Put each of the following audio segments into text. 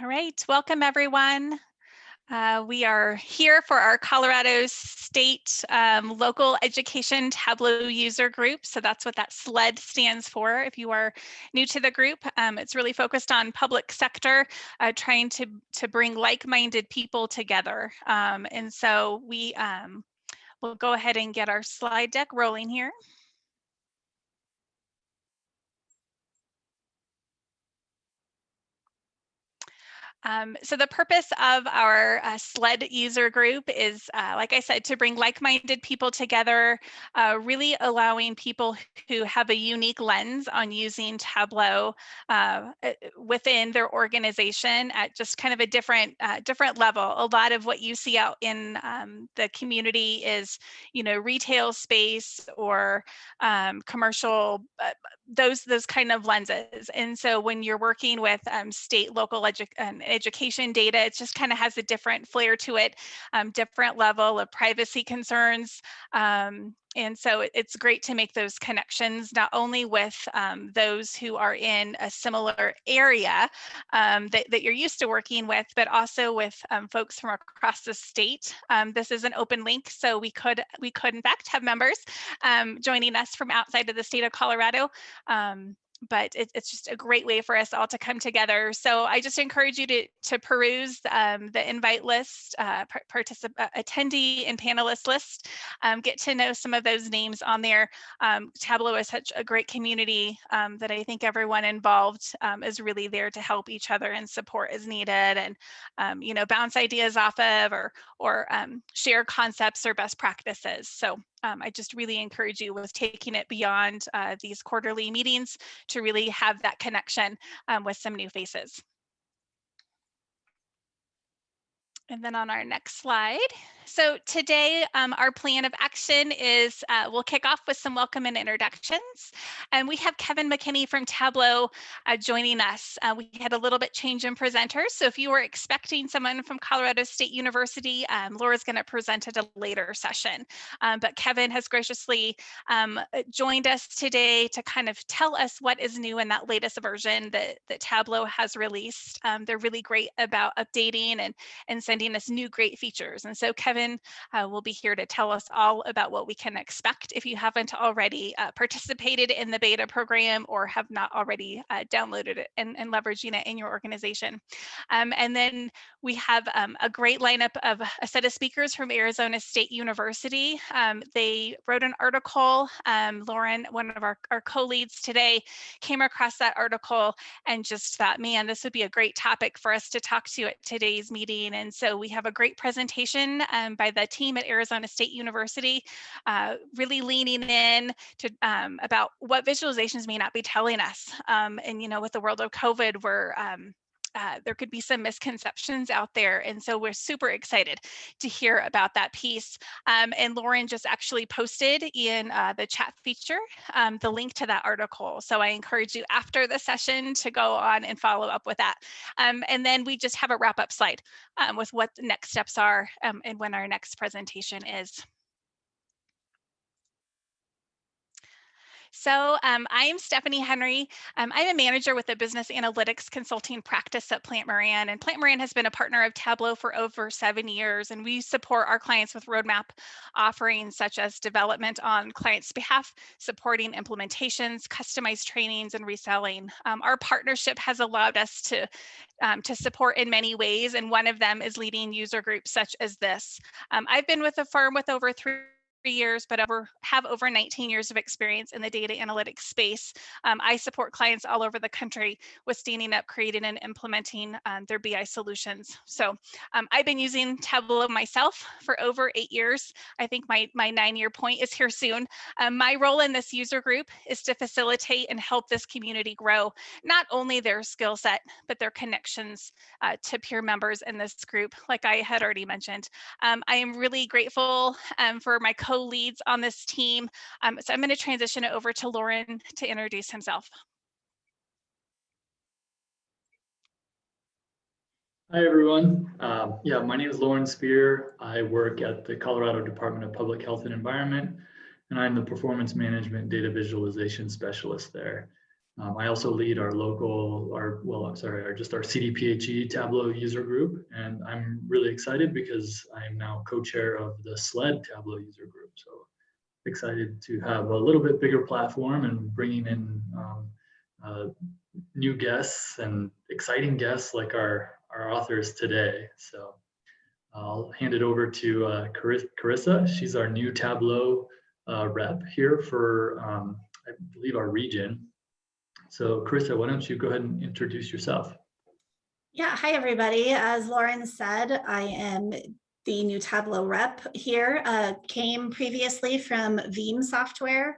All right, welcome everyone. We are here for our Colorado State Local Education Tableau User Group. So that's what that SLED stands for. If you are new to the group, it's really focused on public sector, trying to bring like-minded people together. And so we'll go ahead and get our slide deck rolling here. So the purpose of our SLED user group is, like I said, to bring like-minded people together, really allowing people who have a unique lens on using Tableau within their organization at just kind of a different level. A lot of what you see out in the community is, retail space or commercial, those kind of lenses. And so when you're working with state, local education data, it just kind of has a different flair to it, different level of privacy concerns. And so it's great to make those connections, not only with those who are in a similar area that you're used to working with, but also with folks from across the state. This is an open link, so we could in fact have members joining us from outside of the state of Colorado. But it's just a great way for us all to come together. So I just encourage you to peruse the invite list, attendee and panelist list, get to know some of those names on there. Tableau is such a great community that I think everyone involved is really there to help each other and support as needed, and bounce ideas off of or share concepts or best practices. So I just really encourage you with taking it beyond these quarterly meetings to really have that connection with some new faces. And then on our next slide. So today, our plan of action is we'll kick off with some welcome and introductions. And we have Kevin McKinney from Tableau joining us. We had a little bit change in presenters. So if you were expecting someone from Colorado State University, Laura's going to present at a later session. But Kevin has graciously joined us today to kind of tell us what is new in that latest version that Tableau has released. They're really great about updating and sending us new great features. And so Kevin will be here to tell us all about what we can expect if you haven't already participated in the beta program or have not already downloaded it and leveraging it in your organization. And then we have a great lineup of a set of speakers from Arizona State University. They wrote an article. Lauren, one of our co-leads today, came across that article and just thought, man, this would be a great topic for us to talk to at today's meeting. And so we have a great presentation by the team at Arizona State University, really leaning in to about what visualizations may not be telling us. And with the world of COVID, there could be some misconceptions out there. And so we're super excited to hear about that piece. And Lauren just actually posted in the chat feature the link to that article. So I encourage you after the session to go on and follow up with that. And then we just have a wrap up slide with what the next steps are and when our next presentation is. So I am Stephanie Henry. I'm a manager with the business analytics consulting practice at Plant Moran, and Plant Moran has been a partner of Tableau for over 7 years, and we support our clients with roadmap offerings such as development on clients' behalf, supporting implementations, customized trainings, and reselling. Our partnership has allowed us to support in many ways, and one of them is leading user groups such as this. I've been with the firm with over 3 years, but have over 19 years of experience in the data analytics space. I support clients all over the country with standing up, creating, and implementing their BI solutions. So I've been using Tableau myself for over 8 years. I think my 9-year point is here soon. My role in this user group is to facilitate and help this community grow, not only their skill set, but their connections to peer members in this group, like I had already mentioned. I am really grateful for my co-leads on this team. So I'm going to transition it over to Lauren to introduce himself. Hi, everyone. My name is Lauren Spear. I work at the Colorado Department of Public Health and Environment, and I'm the Performance Management Data Visualization Specialist there. I also lead our local, our CDPHE Tableau user group, and I'm really excited because I'm now co-chair of the SLED Tableau user group. So excited to have a little bit bigger platform and bringing in new guests and exciting guests like our authors today. So I'll hand it over to Carissa. She's our new Tableau rep here for, I believe, our region. So Carissa, why don't you go ahead and introduce yourself? Yeah, hi everybody. As Lauren said, I am the new Tableau rep here. Came previously from Veeam Software,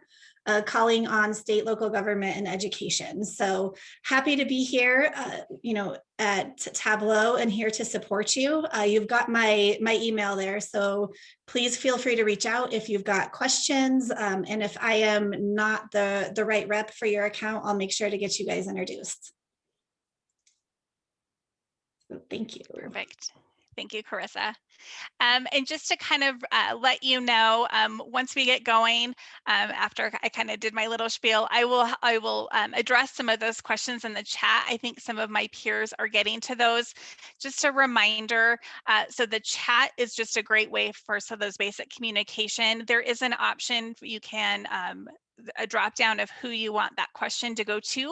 calling on state, local government, and education. So happy to be here, at Tableau and here to support you. You've got my email there, so please feel free to reach out if you've got questions. And if I am not the right rep for your account, I'll make sure to get you guys introduced. Thank you. Perfect. Thank you, Carissa. And just to kind of let you know, once we get going, after I kind of did my little spiel, I will address some of those questions in the chat. I think some of my peers are getting to those. Just a reminder, so the chat is just a great way for some of those basic communication. There is an option you can a drop down of who you want that question to go to.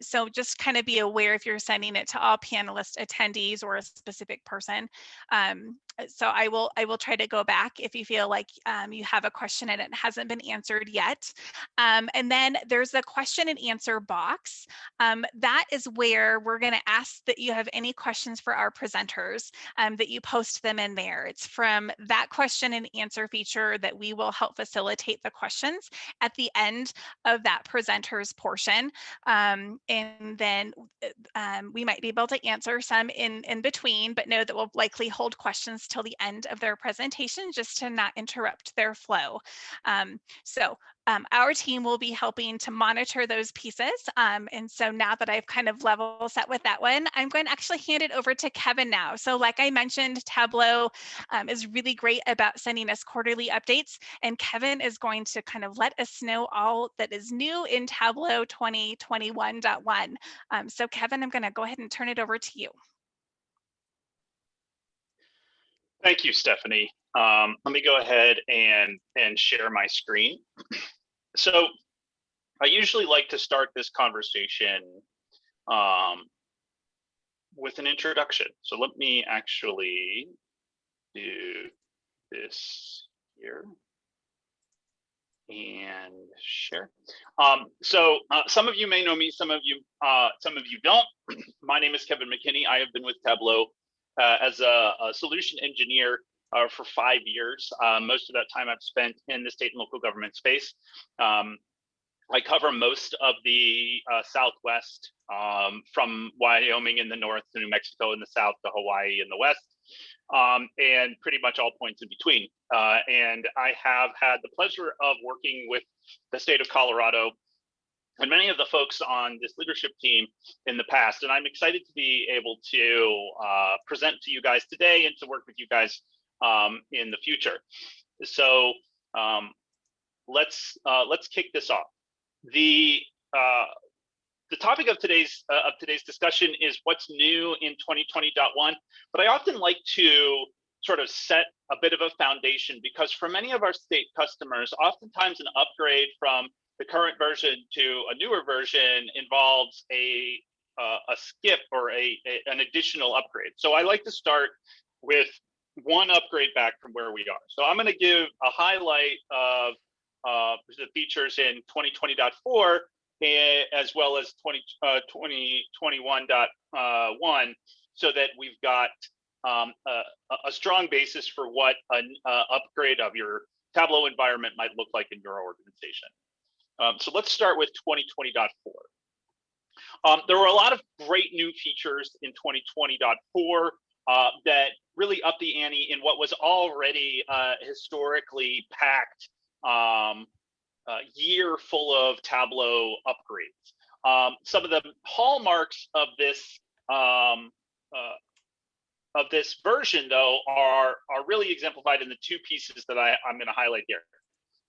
So just kind of be aware if you're sending it to all panelist attendees or a specific person. So I will try to go back if you feel like you have a question and it hasn't been answered yet. And then there's a question and answer box. That is where we're going to ask that you have any questions for our presenters, that you post them in there. It's from that question and answer feature that we will help facilitate the questions at the end of that presenter's portion. And then we might be able to answer some in between, but know that we'll likely hold questions till the end of their presentation just to not interrupt their flow. Our team will be helping to monitor those pieces. And so now that I've kind of level set with that one, I'm going to actually hand it over to Kevin now. So like I mentioned, Tableau is really great about sending us quarterly updates. And Kevin is going to kind of let us know all that is new in Tableau 2021.1. So Kevin, I'm going to go ahead and turn it over to you. Thank you, Stephanie. Let me go ahead and share my screen. So I usually like to start this conversation with an introduction. So let me actually do this here and share. Some of you may know me, some of you don't. My name is Kevin McKinney. I have been with Tableau as a solution engineer for 5 years. Most of that time I've spent in the state and local government space. I cover most of the Southwest, from Wyoming in the north to New Mexico in the south to Hawaii in the west, and pretty much all points in between. And I have had the pleasure of working with the state of Colorado and many of the folks on this leadership team in the past. And I'm excited to be able to present to you guys today and to work with you guys in the future. So let's kick this off. The topic of today's discussion is what's new in 2020.1, but I often like to sort of set a bit of a foundation, because for many of our state customers, oftentimes an upgrade from the current version to a newer version involves a skip or an additional upgrade. So I like to start with one upgrade back from where we are. So I'm going to give a highlight of the features in 2020.4 as well as 2021.1, so that we've got a strong basis for what an upgrade of your Tableau environment might look like in your organization. So let's start with 2020.4. There were a lot of great new features in 2020.4 that really upped the ante in what was already historically packed year full of Tableau upgrades. Some of the hallmarks of this version, though, are really exemplified in the two pieces that I'm going to highlight here.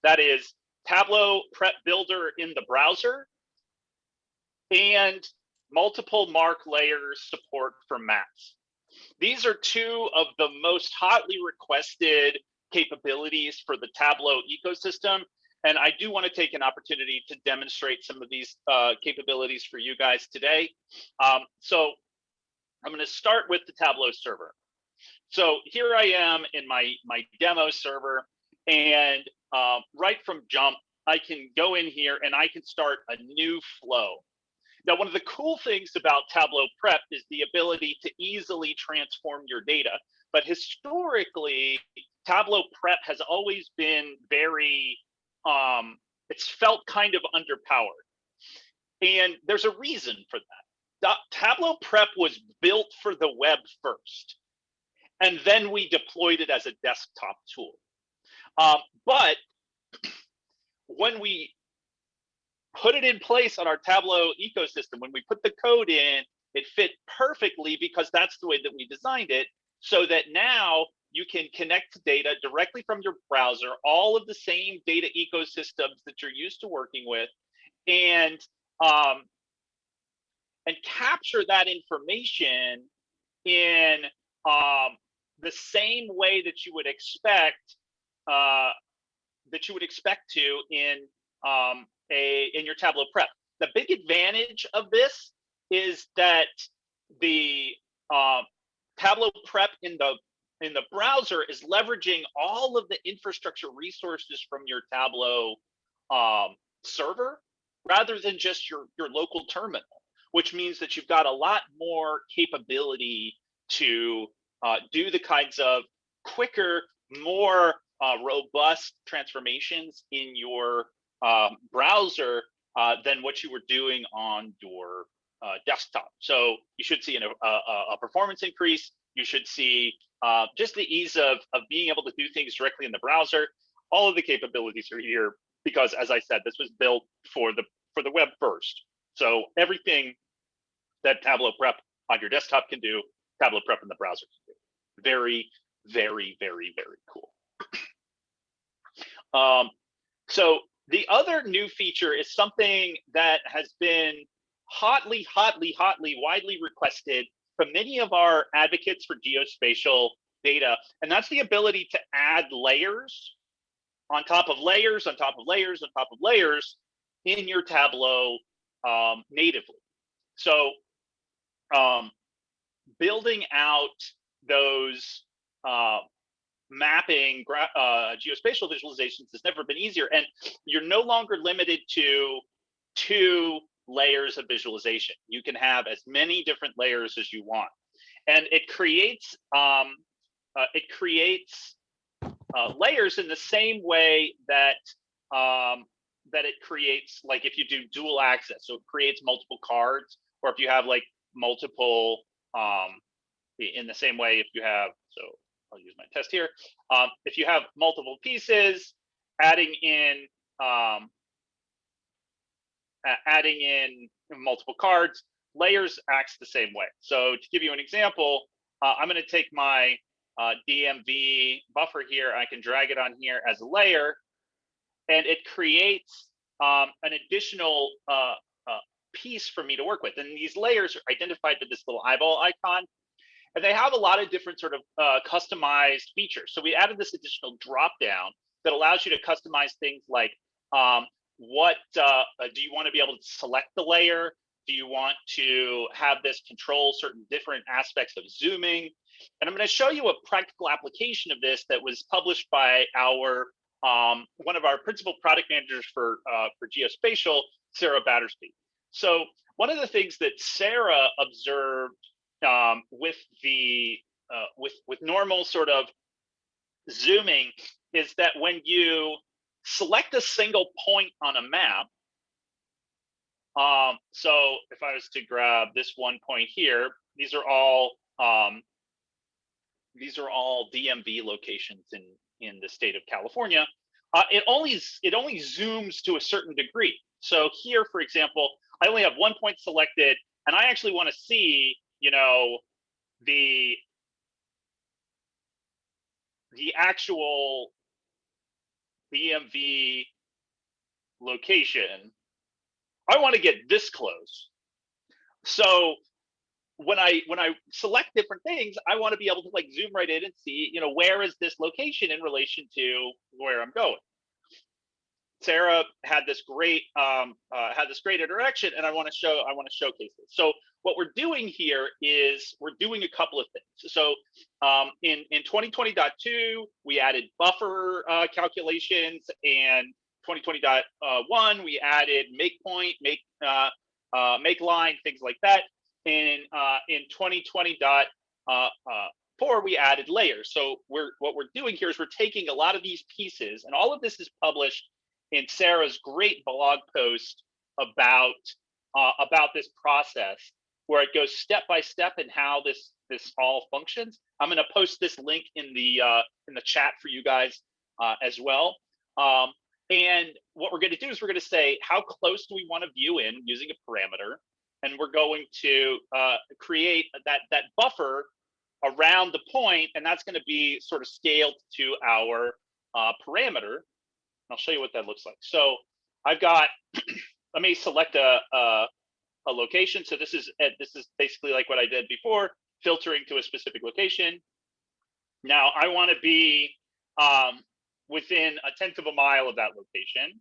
That is Tableau Prep Builder in the browser, and multiple mark layers support for maps. These are two of the most hotly requested capabilities for the Tableau ecosystem. And I do want to take an opportunity to demonstrate some of these capabilities for you guys today. So I'm going to start with the Tableau server. So here I am in my demo server, and right from jump, I can go in here and I can start a new flow. Now, one of the cool things about Tableau Prep is the ability to easily transform your data. But historically, Tableau Prep has always been very, it's felt kind of underpowered. And there's a reason for that. Tableau Prep was built for the web first, and then we deployed it as a desktop tool. But when we put it in place on our Tableau ecosystem, when we put the code in, it fit perfectly because that's the way that we designed it, so that now you can connect to data directly from your browser, all of the same data ecosystems that you're used to working with, and capture that information in the same way that you would expect to in your Tableau Prep. The big advantage of this is that the Tableau Prep in the browser is leveraging all of the infrastructure resources from your Tableau server, rather than just your local terminal, which means that you've got a lot more capability to do the kinds of quicker, more robust transformations in your browser than what you were doing on your desktop. So you should see a performance increase. You should see just the ease of being able to do things directly in the browser. All of the capabilities are here because, as I said, this was built for the web first. So everything that Tableau Prep on your desktop can do, Tableau Prep in the browser can do. Very, very, very, very cool. So the other new feature is something that has been hotly, widely requested from many of our advocates for geospatial data, and that's the ability to add layers on top of layers, on top of layers, on top of layers in your Tableau natively. So building out those mapping geospatial visualizations has never been easier, and you're no longer limited to 2 layers of visualization. You can have as many different layers as you want, and it creates layers in the same way that it creates, like if you do dual access, so it creates multiple cards, or if you have like multiple in the same way if you have, so I'll use my test here. If you have multiple pieces, adding in multiple cards, layers acts the same way. So to give you an example, I'm going to take my DMV buffer here. I can drag it on here as a layer, and it creates an additional piece for me to work with. And these layers are identified with this little eyeball icon. And they have a lot of different sort of customized features. So we added this additional drop down that allows you to customize things like what do you want to be able to select the layer? Do you want to have this control certain different aspects of zooming? And I'm going to show you a practical application of this that was published by our one of our principal product managers for geospatial, Sarah Battersby. So one of the things that Sarah observed with normal sort of zooming is that when you select a single point on a map, so if I was to grab this one point here, these are all DMV locations in the state of California. It only zooms to a certain degree. So here, for example, I only have one point selected, and I actually want to see, you know, the actual DMV location. I want to get this close. So when I select different things, I want to be able to like zoom right in and see, you know, where is this location in relation to where I'm going. Sarah had this great interaction, and I want to showcase this. So what we're doing here is we're doing a couple of things. So in 2020.2, we added buffer calculations, and 2020.1 we added make point, make line, things like that. In 2020.4 we added layers. So what we're doing here is we're taking a lot of these pieces, and all of this is published in Sarah's great blog post about this process, where it goes step by step and how this all functions. I'm going to post this link in the chat for you guys as well. And what we're going to do is we're going to say how close do we want to view in using a parameter, and we're going to create that buffer around the point, and that's going to be sort of scaled to our parameter. I'll show you what that looks like. So I've got, let me select a location. So this is basically like what I did before, filtering to a specific location. Now I want to be within 1/10 of a mile of that location.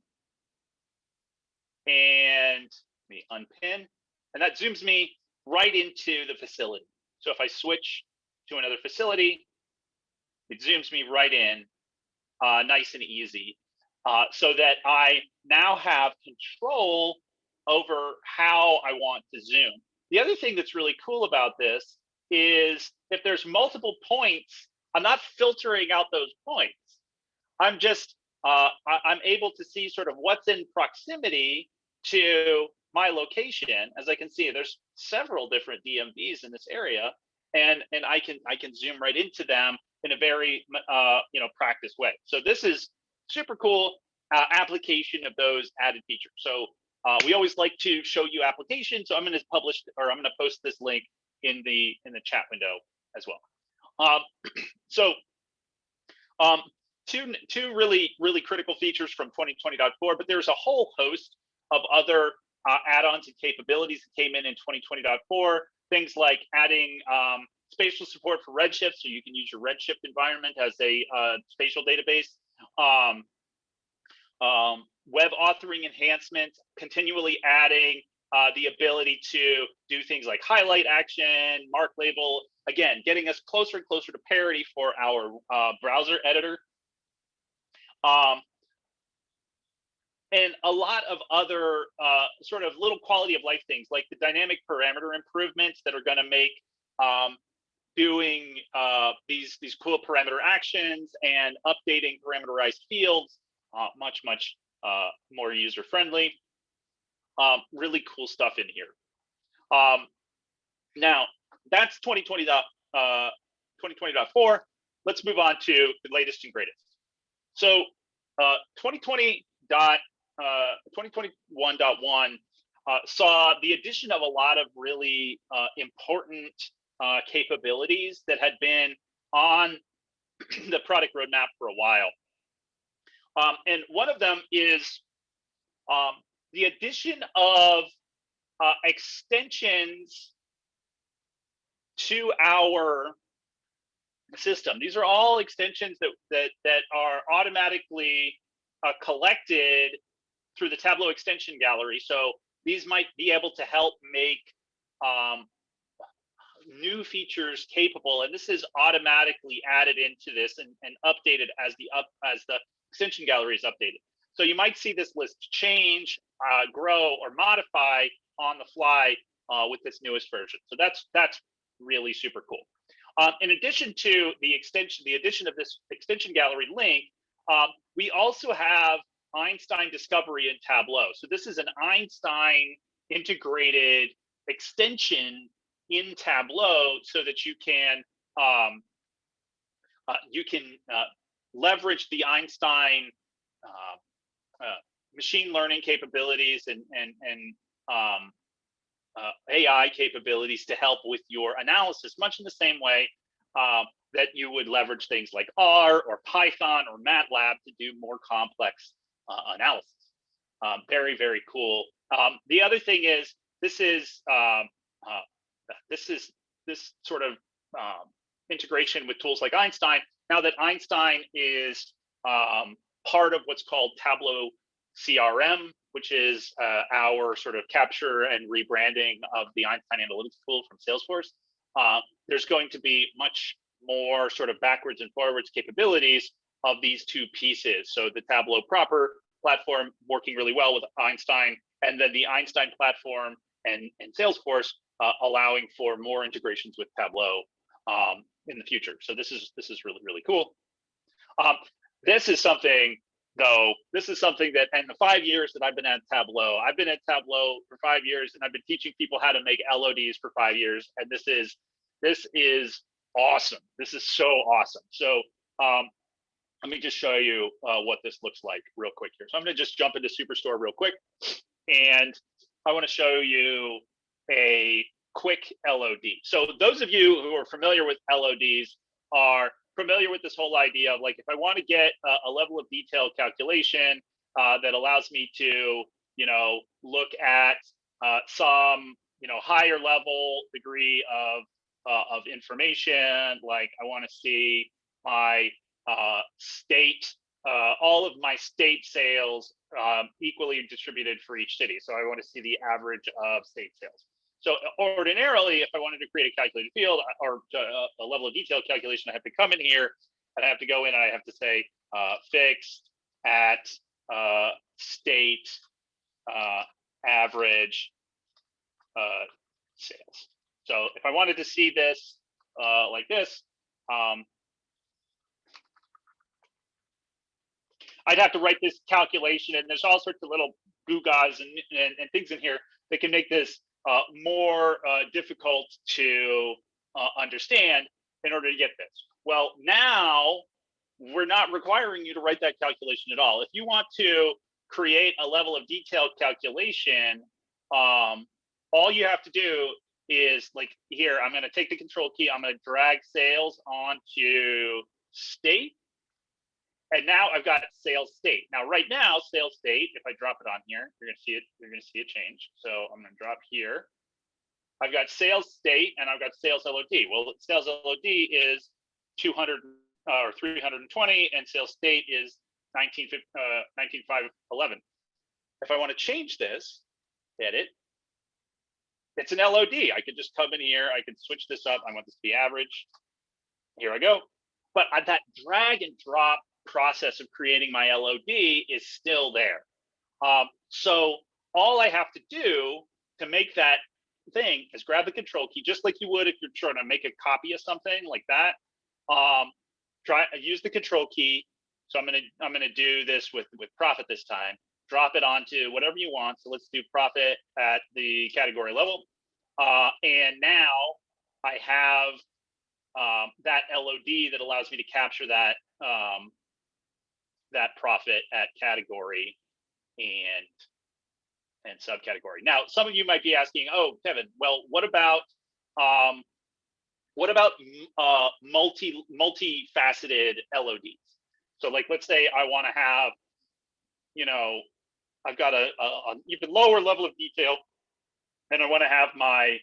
And let me unpin, and that zooms me right into the facility. So if I switch to another facility, it zooms me right in, nice and easy. So that I now have control over how I want to zoom. The other thing that's really cool about this is if there's multiple points, I'm not filtering out those points. I'm just, I'm able to see sort of what's in proximity to my location. As I can see, there's several different DMVs in this area, and I can zoom right into them in a very practiced way. So this is super cool application of those added features. So we always like to show you applications. So I'm going to post this link in the chat window as well. Two really critical features from 2020.4, but there's a whole host of other add-ons and capabilities that came in 2020.4. Things like adding spatial support for Redshift, so you can use your Redshift environment as a spatial database. Web authoring enhancements, continually adding the ability to do things like highlight action, mark label, again, getting us closer and closer to parity for our browser editor. And a lot of other sort of little quality of life things like the dynamic parameter improvements that are going to make doing these cool parameter actions and updating parameterized fields much more user friendly. Really cool stuff in here. Now that's 2020.4. Let's move on to the latest and greatest. So 2021.1 saw the addition of a lot of really important capabilities that had been on the product roadmap for a while. And one of them is the addition of extensions to our system. These are all extensions that are automatically collected through the Tableau extension gallery. So these might be able to help make new features capable, and this is automatically added into this and updated as the extension gallery is updated. So you might see this list change, grow, or modify on the fly with this newest version. So that's really super cool. In addition to the addition of this extension gallery link, we also have Einstein Discovery in Tableau. So this is an Einstein integrated extension in Tableau so that you can leverage the Einstein machine learning capabilities and AI capabilities to help with your analysis, much in the same way that you would leverage things like R or Python or MATLAB to do more complex analysis. Very, very cool. The other thing is this is this sort of integration with tools like Einstein. Now that Einstein is part of what's called Tableau CRM, which is our sort of capture and rebranding of the Einstein Analytics tool from Salesforce, there's going to be much more sort of backwards and forwards capabilities of these two pieces. So the Tableau proper platform working really well with Einstein, and then the Einstein platform and Salesforce allowing for more integrations with Tableau in the future. So this is really, really cool. This is something that in the 5 years that I've been at Tableau for 5 years, and I've been teaching people how to make LODs for 5 years. And this is awesome. This is so awesome. So let me just show you what this looks like real quick here. So I'm going to just jump into Superstore real quick. And I want to show you a quick LOD. So those of you who are familiar with LODs are familiar with this whole idea of, like, if I want to get a level of detail calculation that allows me to, look at some, higher level degree of information, like I want to see my state, all of my state sales equally distributed for each city. So I want to see the average of state sales. So ordinarily, if I wanted to create a calculated field or a level of detail calculation, I have to come in here and I have to go in and I have to say fixed at state average sales. So if I wanted to see this like this, I'd have to write this calculation, and there's all sorts of little goo-gaws and things in here that can make this more difficult to understand in order to get this. Well, now we're not requiring you to write that calculation at all. If you want to create a level of detailed calculation, all you have to do is, like here, I'm going to take the control key, I'm going to drag sales onto state. And now I've got sales state. Now, right now, sales state, if I drop it on here, you're going to see it. You're going to see it change. So I'm going to drop here. I've got sales state and I've got sales LOD. Well, sales LOD is 200 or 320, and sales state is 19,511. If I want to change this, edit, it's an LOD. I could just come in here. I could switch this up. I want this to be average. Here I go. But that drag and drop process of creating my LOD is still there. So all I have to do to make that thing is grab the control key, just like you would if you're trying to make a copy of something like that. Use the control key. So I'm gonna do this with profit this time. Drop it onto whatever you want. So let's do profit at the category level. And now I have that LOD that allows me to capture that that profit at category and subcategory. Now, some of you might be asking, "Oh, Kevin, well, what about multifaceted LODs?" So, like, let's say I want to have, I've got an even lower level of detail, and I want to have my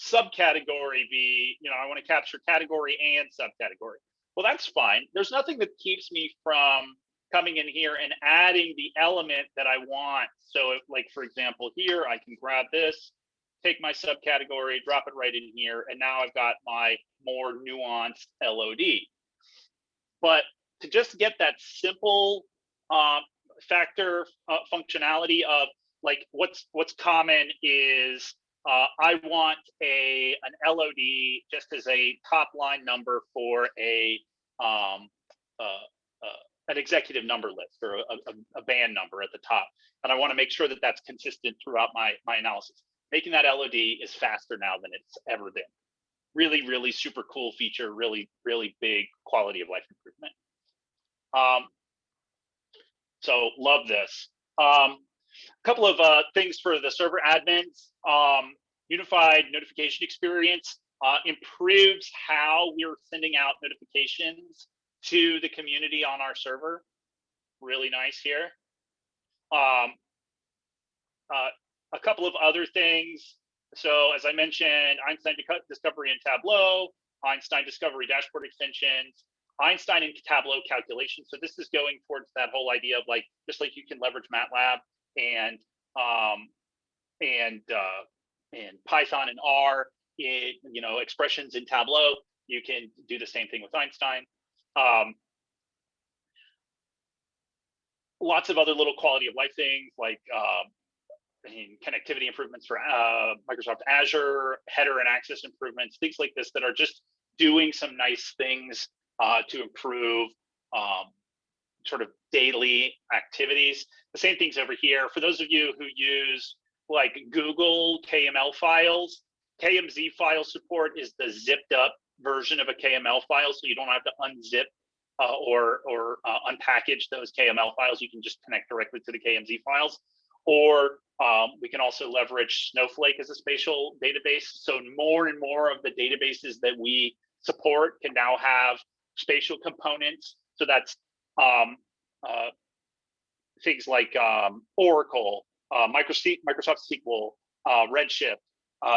subcategory be, I want to capture category and subcategory. Well, that's fine. There's nothing that keeps me from coming in here and adding the element that I want. So if, like, for example, here, I can grab this, take my subcategory, drop it right in here, and now I've got my more nuanced LOD. But to just get that simple factor functionality of, like, what's common is I want an LOD just as a top line number for an executive number list or a band number at the top. And I want to make sure that that's consistent throughout my analysis. Making that LOD is faster now than it's ever been. Really, really super cool feature, really, really big quality of life improvement. So love this. A couple of things for the server admins. Unified notification experience improves how we're sending out notifications to the community on our server. Really nice here. A couple of other things So as I mentioned, Einstein discovery in Tableau, Einstein discovery dashboard extensions, Einstein and Tableau calculations. So this is going towards that whole idea of like, just like you can leverage MATLAB and Python and R, expressions in Tableau, you can do the same thing with Einstein. Lots of other little quality of life things like connectivity improvements for Microsoft Azure, header and access improvements, things like this that are just doing some nice things to improve sort of daily activities. The same things over here. For those of you who use like Google KML files, KMZ file support is the zipped up version of a KML file, so you don't have to unzip or unpackage those KML files. You can just connect directly to the KMZ files. Or we can also leverage Snowflake as a spatial database. So more and more of the databases that we support can now have spatial components. So that's things like Oracle, Microsoft SQL, Redshift,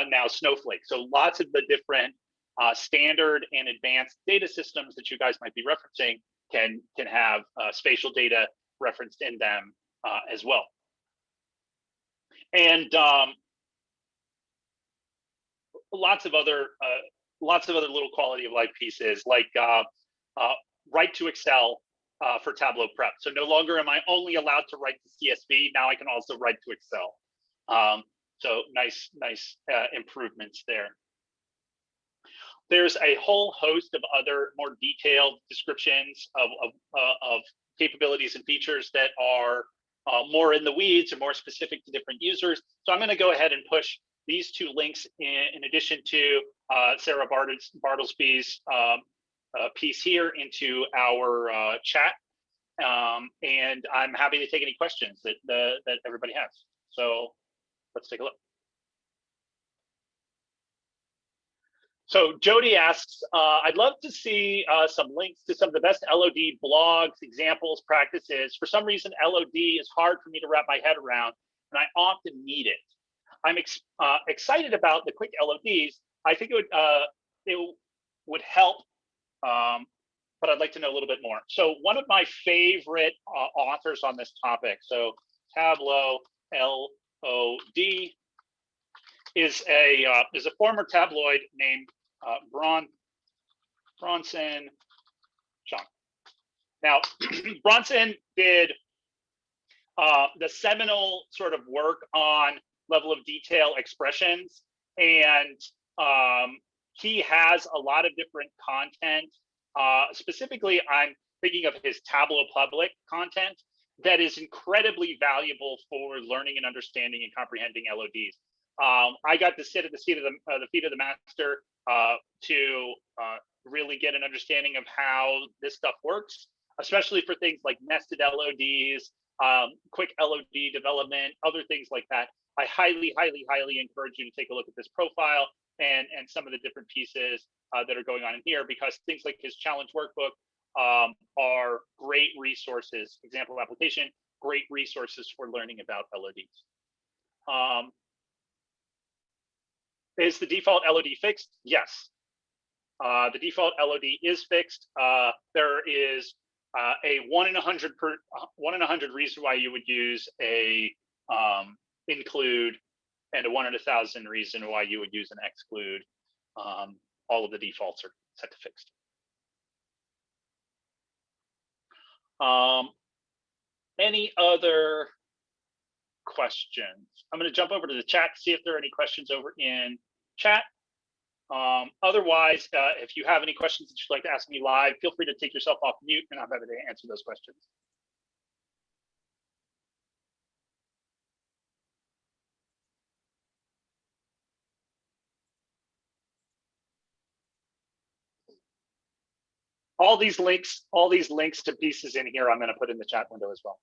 now Snowflake. So lots of the different standard and advanced data systems that you guys might be referencing can have spatial data referenced in them as well. And lots of other little quality of life pieces like write to Excel for Tableau prep. So no longer am I only allowed to write to CSV. Now I can also write to Excel. So nice improvements there. There's a whole host of other more detailed descriptions of capabilities and features that are more in the weeds or more specific to different users. So I'm going to go ahead and push these two links in addition to Sarah Bartlesby's piece here into our chat. And I'm happy to take any questions that everybody has. So let's take a look. So Jody asks, I'd love to see some links to some of the best LOD blogs, examples, practices. For some reason, LOD is hard for me to wrap my head around, and I often need it. I'm excited about the quick LODs. I think it would help, but I'd like to know a little bit more. So one of my favorite authors on this topic, so Tableau LOD, is a former tabloid named Bronson Chung. Now, Bronson did the seminal sort of work on level of detail expressions, and he has a lot of different content. Specifically, I'm thinking of his Tableau Public content that is incredibly valuable for learning and understanding and comprehending LODs. I got to sit at the feet of the master to really get an understanding of how this stuff works, especially for things like nested LODs, quick LOD development, other things like that. I highly encourage you to take a look at this profile and some of the different pieces that are going on in here, because things like his challenge workbook are great resources, example application, great resources for learning about LODs. Is the default LOD fixed? Yes. The default LOD is fixed. There is a 1 in 100 reason why you would use a include, and a 1 in 1,000 reason why you would use an exclude. All of the defaults are set to fixed. Any other questions? I'm going to jump over to the chat to see if there are any questions over in chat. Otherwise, if you have any questions that you'd like to ask me live, feel free to take yourself off mute, and I'm happy to answer those questions. All these links to pieces in here, I'm going to put in the chat window as well.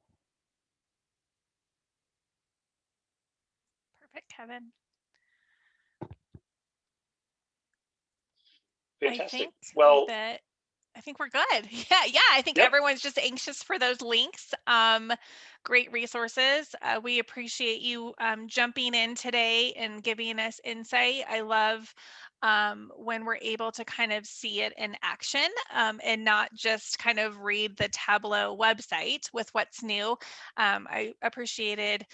Perfect, Kevin. Fantastic. I think well, that I think we're good. Yeah. I think Yep. everyone's just anxious for those links. Great resources. We appreciate you jumping in today and giving us insight. I love when we're able to kind of see it in action and not just kind of read the Tableau website with what's new. I appreciated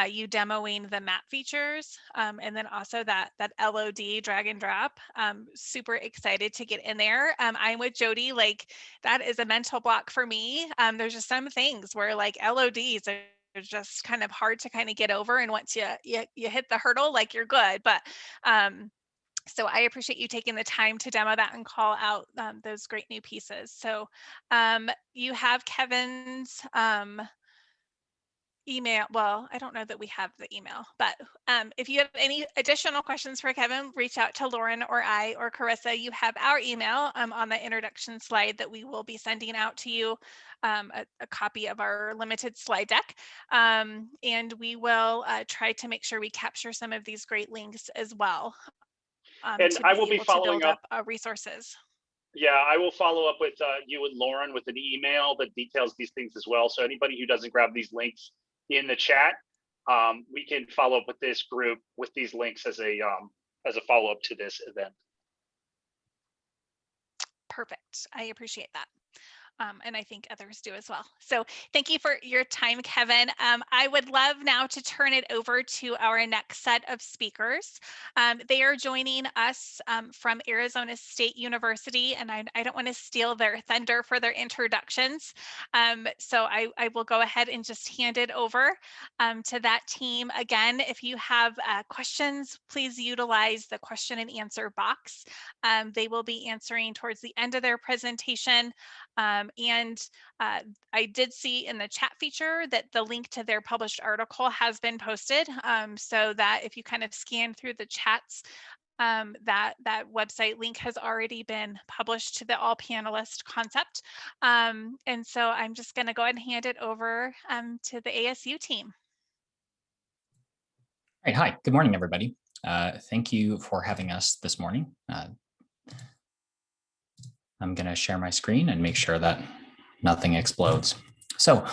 you demoing the map features and then also that LOD drag and drop. Super excited to get in there. I'm with Jody. Like that is a mental block for me. There's just some things where like LODs are just kind of hard to kind of get over, and once you hit the hurdle, like you're good. But so I appreciate you taking the time to demo that and call out those great new pieces. So you have Kevin's email. Well, I don't know that we have the email, but if you have any additional questions for Kevin, reach out to Lauren or I or Carissa. You have our email on the introduction slide that we will be sending out to you, a copy of our limited slide deck. And we will try to make sure we capture some of these great links as well And to I be will be able to following build up. up resources. Yeah, I will follow up with you and Lauren with an email that details these things as well. So anybody who doesn't grab these links in the chat, we can follow up with this group with these links as a follow up to this event. Perfect. I appreciate that. And I think others do as well. So thank you for your time, Kevin. I would love now to turn it over to our next set of speakers. They are joining us from Arizona State University, and I don't want to steal their thunder for their introductions. So I will go ahead and just hand it over to that team. Again, if you have questions, please utilize the question and answer box. They will be answering towards the end of their presentation. And I did see in the chat feature that the link to their published article has been posted, so that if you kind of scan through the chats, that website link has already been published to the all panelist concept. And so I'm just going to go ahead and hand it over to the ASU team. Right, hi, good morning, everybody. Thank you for having us this morning. I'm going to share my screen and make sure that nothing explodes. So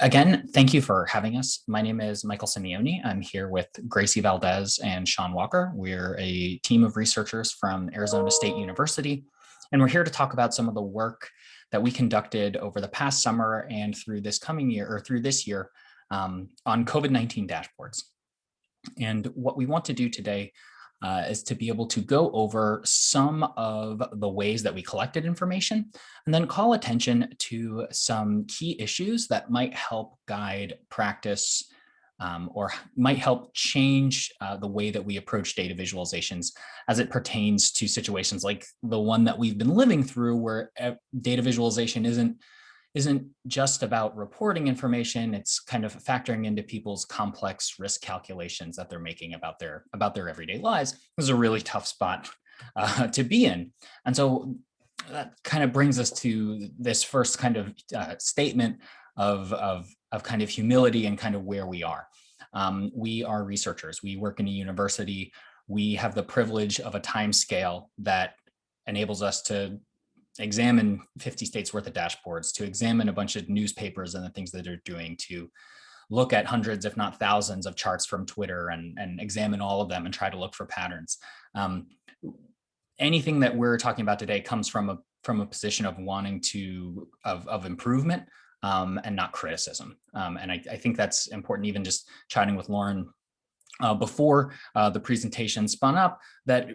again, thank you for having us. My name is Michael Simeone. I'm here with Gracie Valdez and Sean Walker. We're a team of researchers from Arizona State University, and we're here to talk about some of the work that we conducted over the past summer and through this coming year, or through this year, on COVID-19 dashboards. And what we want to do today is to be able to go over some of the ways that we collected information and then call attention to some key issues that might help guide practice or might help change the way that we approach data visualizations as it pertains to situations like the one that we've been living through, where data visualization isn't just about reporting information. It's kind of factoring into people's complex risk calculations that they're making about their everyday lives. This is a really tough spot to be in. And so that kind of brings us to this first kind of statement of kind of humility and kind of where we are. We are researchers. We work in a university. We have the privilege of a time scale that enables us to examine 50 states worth of dashboards, to examine a bunch of newspapers and the things that they're doing, to look at hundreds, if not thousands, of charts from Twitter and examine all of them and try to look for patterns. Anything that we're talking about today comes from a position of wanting of improvement and not criticism. And I think that's important. Even just chatting with Lauren before the presentation spun up, that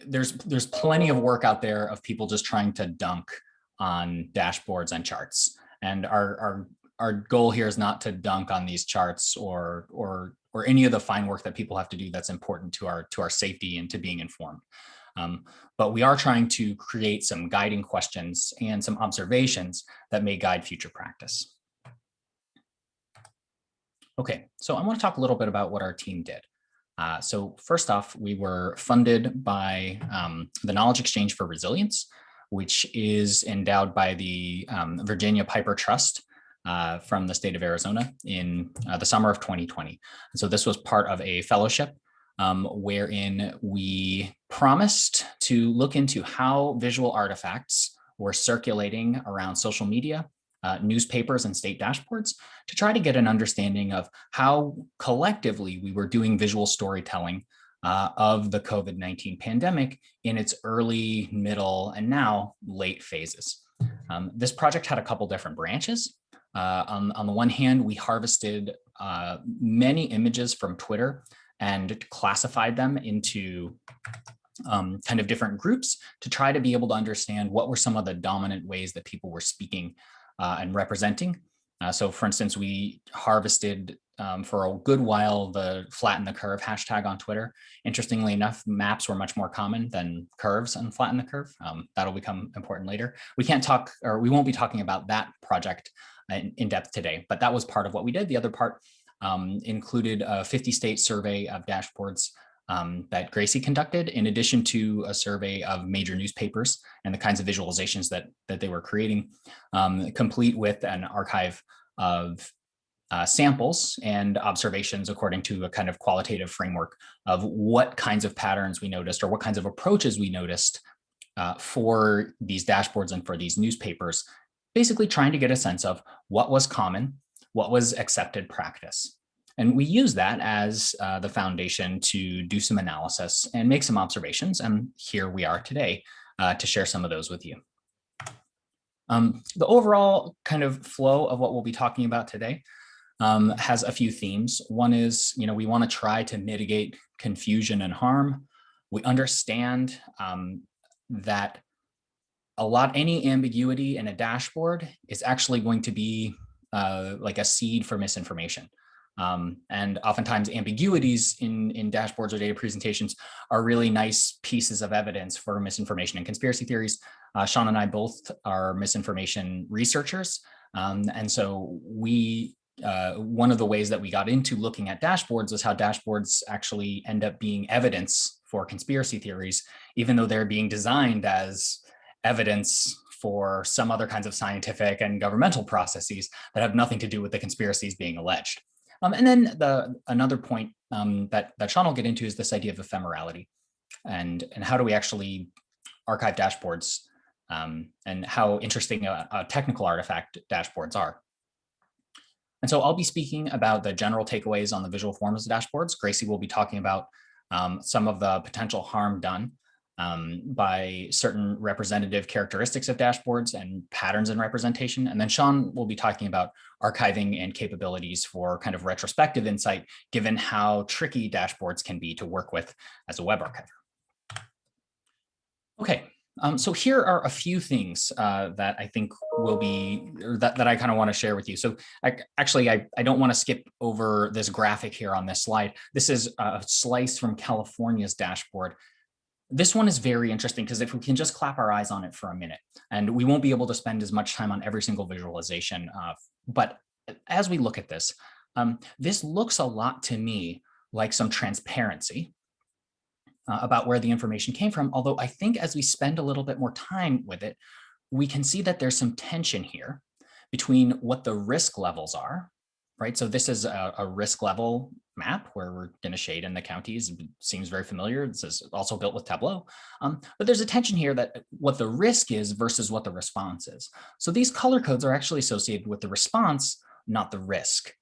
there's plenty of work out there of people just trying to dunk on dashboards and charts. And our goal here is not to dunk on these charts or any of the fine work that people have to do that's important to our safety and to being informed. But we are trying to create some guiding questions and some observations that may guide future practice. Okay, so I want to talk a little bit about what our team did. So first off, we were funded by the Knowledge Exchange for Resilience, which is endowed by the Virginia Piper Trust from the state of Arizona in the summer of 2020. And so this was part of a fellowship wherein we promised to look into how visual artifacts were circulating around social media, newspapers, and state dashboards to try to get an understanding of how collectively we were doing visual storytelling of the COVID-19 pandemic in its early, middle, and now late phases. This project had a couple different branches. On the one hand, we harvested many images from Twitter and classified them into kind of different groups to try to be able to understand what were some of the dominant ways that people were speaking and representing. So for instance, we harvested for a good while the flatten the curve hashtag on Twitter. Interestingly enough, maps were much more common than curves on flatten the curve. That'll become important later. We can't talk, or we won't be talking about that project in depth today, but that was part of what we did. The other part included a 50-state survey of dashboards that Gracie conducted, in addition to a survey of major newspapers and the kinds of visualizations that they were creating, complete with an archive of samples and observations according to a kind of qualitative framework of what kinds of patterns we noticed or what kinds of approaches we noticed for these dashboards and for these newspapers, basically trying to get a sense of what was common, what was accepted practice. And we use that as the foundation to do some analysis and make some observations. And here we are today to share some of those with you. The overall kind of flow of what we'll be talking about today has a few themes. One is, we want to try to mitigate confusion and harm. We understand that any ambiguity in a dashboard is actually going to be like a seed for misinformation. And oftentimes ambiguities in dashboards or data presentations are really nice pieces of evidence for misinformation and conspiracy theories. Sean and I both are misinformation researchers. And so one of the ways that we got into looking at dashboards is how dashboards actually end up being evidence for conspiracy theories, even though they're being designed as evidence for some other kinds of scientific and governmental processes that have nothing to do with the conspiracies being alleged. And then another point that Sean will get into is this idea of ephemerality and how do we actually archive dashboards and how interesting a technical artifact dashboards are. And so I'll be speaking about the general takeaways on the visual forms of dashboards. Gracie will be talking about some of the potential harm done by certain representative characteristics of dashboards and patterns in representation. And then Sean will be talking about archiving and capabilities for kind of retrospective insight, given how tricky dashboards can be to work with as a web archiver. Okay, so here are a few things that I think will be, or that I kind of want to share with you. So I don't want to skip over this graphic here on this slide. This is a slice from California's dashboard. This one is very interesting because if we can just clap our eyes on it for a minute, and we won't be able to spend as much time on every single visualization, but as we look at this, this looks a lot to me like some transparency about where the information came from. Although I think as we spend a little bit more time with it, we can see that there's some tension here between what the risk levels are, right? So this is a risk level map where we're going to shade in the counties. It seems very familiar. This is also built with Tableau. But there's a tension here that what the risk is versus what the response is. So these color codes are actually associated with the response, not the risk.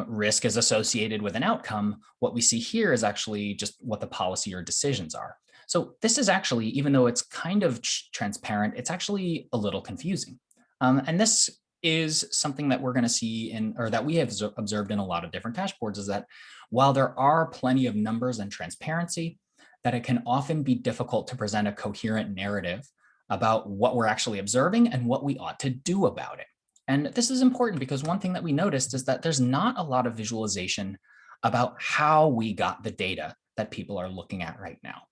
Risk is associated with an outcome. What we see here is actually just what the policy or decisions are. So this is actually, even though it's kind of transparent, it's actually a little confusing. And this is something that we're going to see or that we have observed in a lot of different dashboards, is that while there are plenty of numbers and transparency, that it can often be difficult to present a coherent narrative about what we're actually observing and what we ought to do about it. And this is important because one thing that we noticed is that there's not a lot of visualization about how we got the data that people are looking at right now.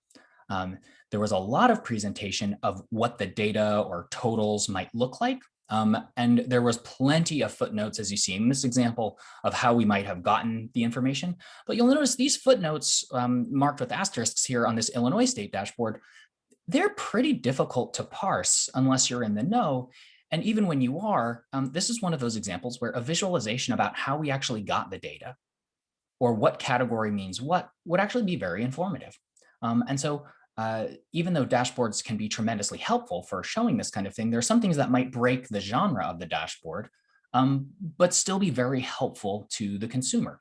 There was a lot of presentation of what the data or totals might look like. And there was plenty of footnotes, as you see in this example, of how we might have gotten the information. But you'll notice these footnotes marked with asterisks here on this Illinois state dashboard, they're pretty difficult to parse unless you're in the know. And even when you are, this is one of those examples where a visualization about how we actually got the data or what category means what would actually be very informative. And so even though dashboards can be tremendously helpful for showing this kind of thing, there are some things that might break the genre of the dashboard, but still be very helpful to the consumer.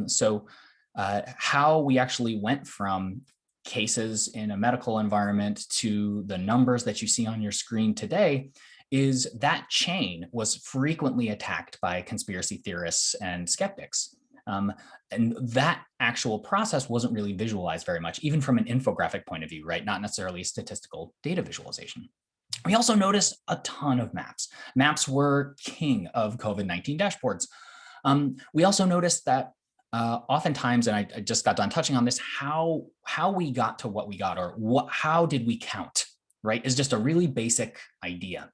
So how we actually went from cases in a medical environment to the numbers that you see on your screen today is that chain was frequently attacked by conspiracy theorists and skeptics. And that actual process wasn't really visualized very much, even from an infographic point of view, right? Not necessarily statistical data visualization. We also noticed a ton of maps. Maps were king of COVID-19 dashboards. We also noticed that oftentimes, and I just got done touching on this, how we got to what we got, or how did we count, right, is just a really basic idea.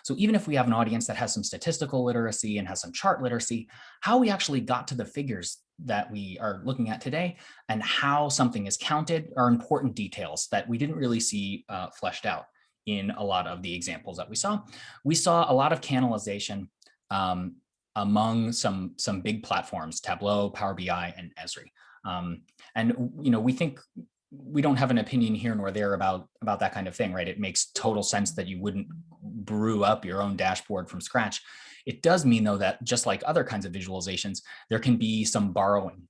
So even if we have an audience that has some statistical literacy and has some chart literacy, how we actually got to the figures that we are looking at today and how something is counted are important details that we didn't really see fleshed out in a lot of the examples that we saw. We saw a lot of canalization among some big platforms, Tableau, Power BI, and Esri. And we think we don't have an opinion here nor there about that kind of thing, right? It makes total sense that you wouldn't brew up your own dashboard from scratch. It does mean, though, that just like other kinds of visualizations, there can be some borrowing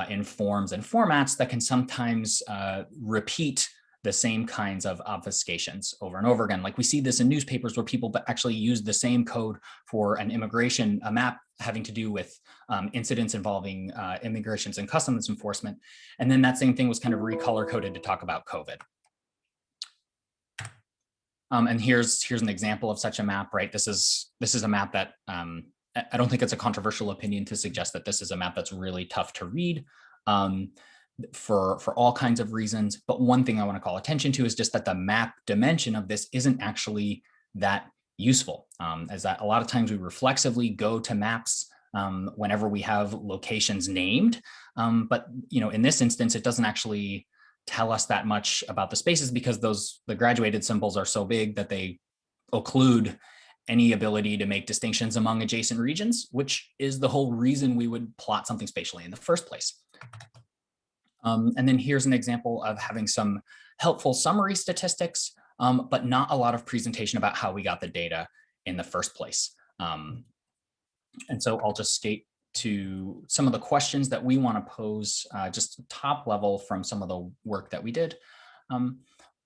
in forms and formats that can sometimes repeat the same kinds of obfuscations over and over again. Like we see this in newspapers where people actually use the same code for a map having to do with incidents involving immigrations and customs enforcement. And then that same thing was kind of recolor coded to talk about COVID. And here's an example of such a map, right? This is a map that I don't think it's a controversial opinion to suggest that this is a map that's really tough to read. For all kinds of reasons. But one thing I want to call attention to is just that the map dimension of this isn't actually that useful, as that a lot of times we reflexively go to maps whenever we have locations named. But in this instance, it doesn't actually tell us that much about the spaces because the graduated symbols are so big that they occlude any ability to make distinctions among adjacent regions, which is the whole reason we would plot something spatially in the first place. And then here's an example of having some helpful summary statistics, but not a lot of presentation about how we got the data in the first place. And so I'll just skate to some of the questions that we want to pose just top level from some of the work that we did.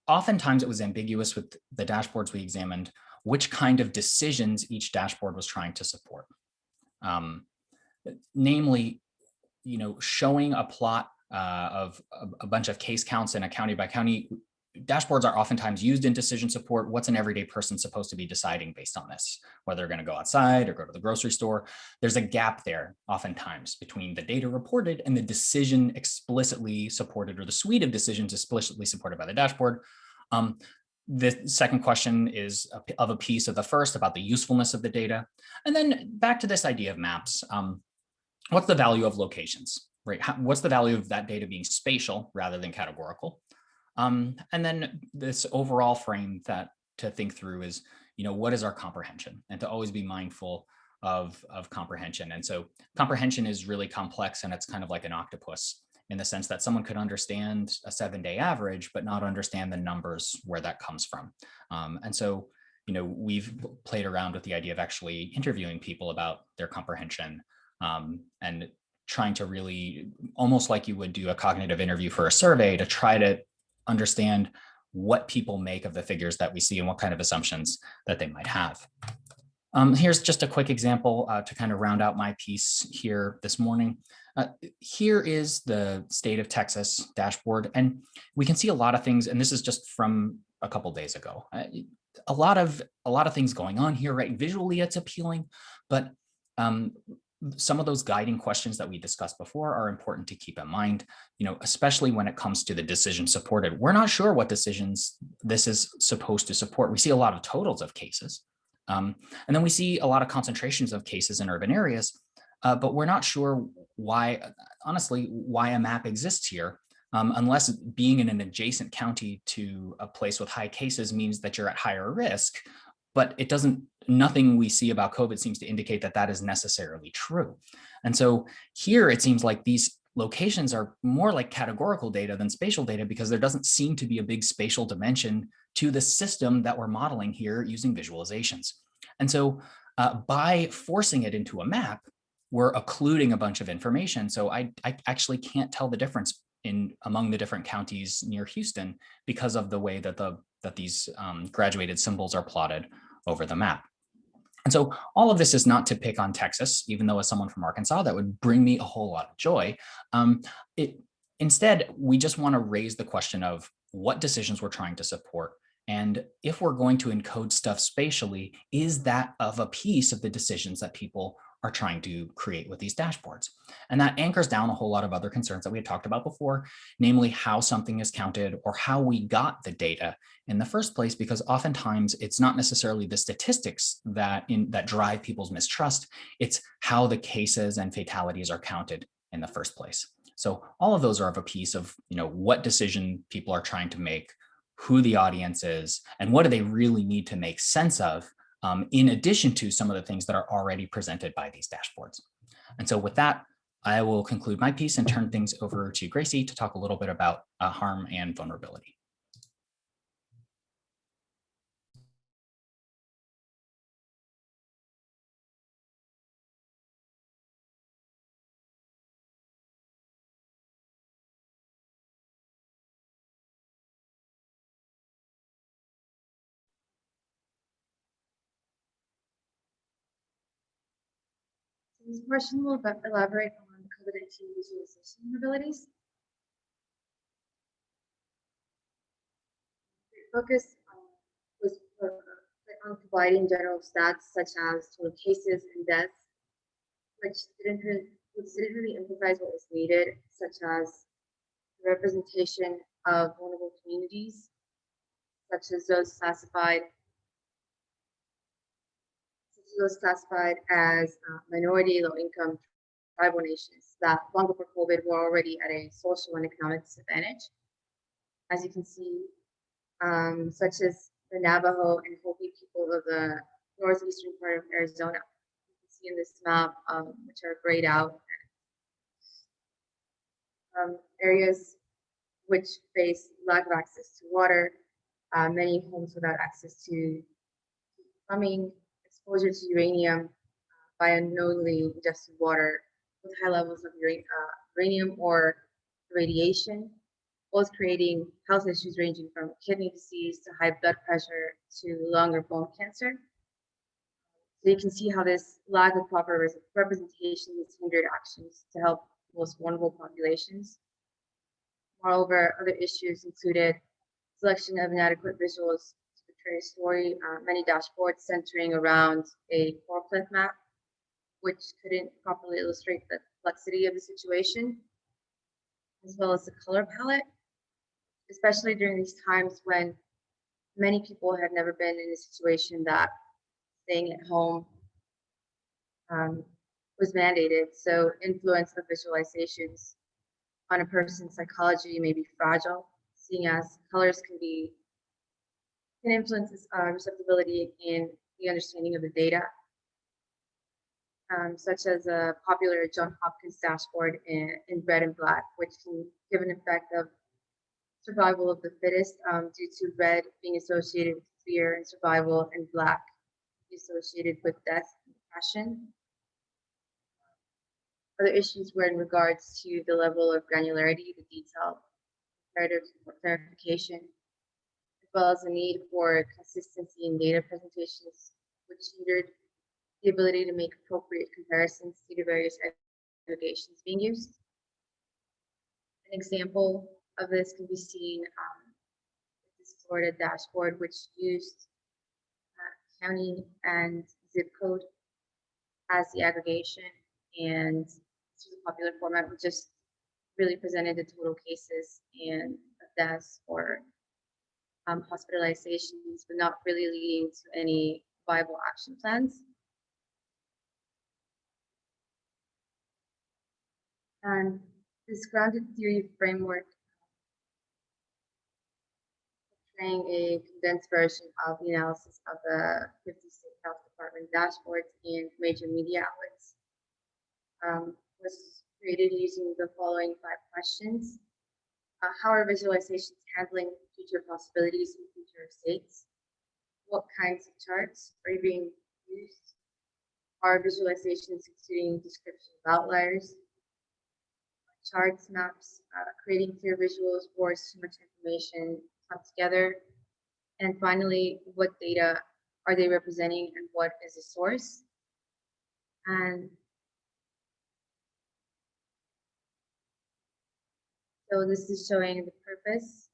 Oftentimes it was ambiguous with the dashboards we examined, which kind of decisions each dashboard was trying to support. Namely, showing a plot of a bunch of case counts in a county by county, dashboards are oftentimes used in decision support. What's an everyday person supposed to be deciding based on this? Whether they're going to go outside or go to the grocery store. There's a gap there oftentimes between the data reported and the decision explicitly supported, or the suite of decisions explicitly supported by the dashboard. The second question is of a piece of the first about the usefulness of the data. And then back to this idea of maps. What's the value of locations? Right? What's the value of that data being spatial rather than categorical? And then this overall frame that to think through is, what is our comprehension? And to always be mindful of comprehension. And so comprehension is really complex, and it's kind of like an octopus in the sense that someone could understand a 7-day average, but not understand the numbers where that comes from. And so, we've played around with the idea of actually interviewing people about their comprehension and trying to really, almost like you would do a cognitive interview for a survey, to try to understand what people make of the figures that we see and what kind of assumptions that they might have. Here's just a quick example to kind of round out my piece here this morning. Here is the state of Texas dashboard, and we can see a lot of things, and this is just from a couple days ago. A lot of things going on here, right? Visually, it's appealing, but some of those guiding questions that we discussed before are important to keep in mind, especially when it comes to the decision supported. We're not sure what decisions this is supposed to support. We see a lot of totals of cases. And then we see a lot of concentrations of cases in urban areas, but we're not sure why a map exists here, unless being in an adjacent county to a place with high cases means that you're at higher risk. But nothing we see about COVID seems to indicate that that is necessarily true. And so here it seems like these locations are more like categorical data than spatial data because there doesn't seem to be a big spatial dimension to the system that we're modeling here using visualizations. And so by forcing it into a map, we're occluding a bunch of information. So I actually can't tell the difference among the different counties near Houston because of the way that these graduated symbols are plotted over the map. And so all of this is not to pick on Texas, even though as someone from Arkansas, that would bring me a whole lot of joy. Instead, we just want to raise the question of what decisions we're trying to support. And if we're going to encode stuff spatially, is that of a piece of the decisions that people are trying to create with these dashboards? And that anchors down a whole lot of other concerns that we had talked about before, namely how something is counted or how we got the data in the first place, because oftentimes it's not necessarily the statistics that drive people's mistrust, it's how the cases and fatalities are counted in the first place. So all of those are of a piece of, what decision people are trying to make, who the audience is, and what do they really need to make sense of, in addition to some of the things that are already presented by these dashboards. And so with that, I will conclude my piece and turn things over to Gracie to talk a little bit about harm and vulnerability. This portion will elaborate on COVID-19 visualization abilities. Focus was on providing general stats such as total cases and deaths, which didn't really emphasize what was needed, such as the representation of vulnerable communities, such as those classified as minority, low-income, tribal nations that long before COVID were already at a social and economic disadvantage. As you can see, such as the Navajo and Hopi people of the northeastern part of Arizona. You can see in this map, which are grayed out, areas which face lack of access to water, many homes without access to plumbing, exposure to uranium by unknowingly ingested water with high levels of uranium or radiation, both creating health issues ranging from kidney disease to high blood pressure to lung or bone cancer. So you can see how this lack of proper representation has hindered actions to help most vulnerable populations. Moreover, other issues included selection of inadequate visuals to portray a story, many dashboards centering around a four-cliff map, which couldn't properly illustrate the complexity of the situation, as well as the color palette, especially during these times when many people have never been in a situation that staying at home was mandated. So influence of visualizations on a person's psychology may be fragile, seeing as colors can influence receptibility in the understanding of the data, such as a popular John Hopkins dashboard in red and black, which can give an effect of survival of the fittest due to red being associated with fear and survival and black associated with death and depression. Other issues were in regards to the level of granularity, the detail, comparative clarification, as well as the need for consistency in data presentations, which hindered the ability to make appropriate comparisons to the various aggregations being used. An example of this can be seen with this Florida dashboard, which used county and zip code as the aggregation, and this was a popular format, which just really presented the total cases and deaths or hospitalizations, but not really leading to any viable action plans. And this grounded theory framework, portraying a condensed version of the analysis of the 50 state health department dashboards and major media outlets, was created using the following 5 questions. How are visualizations handling future possibilities and future states? What kinds of charts are being used? Are visualizations including description of outliers? Charts, maps, creating clear visuals, or is too much information clumped together? And finally, what data are they representing and what is the source? And so this is showing the purpose,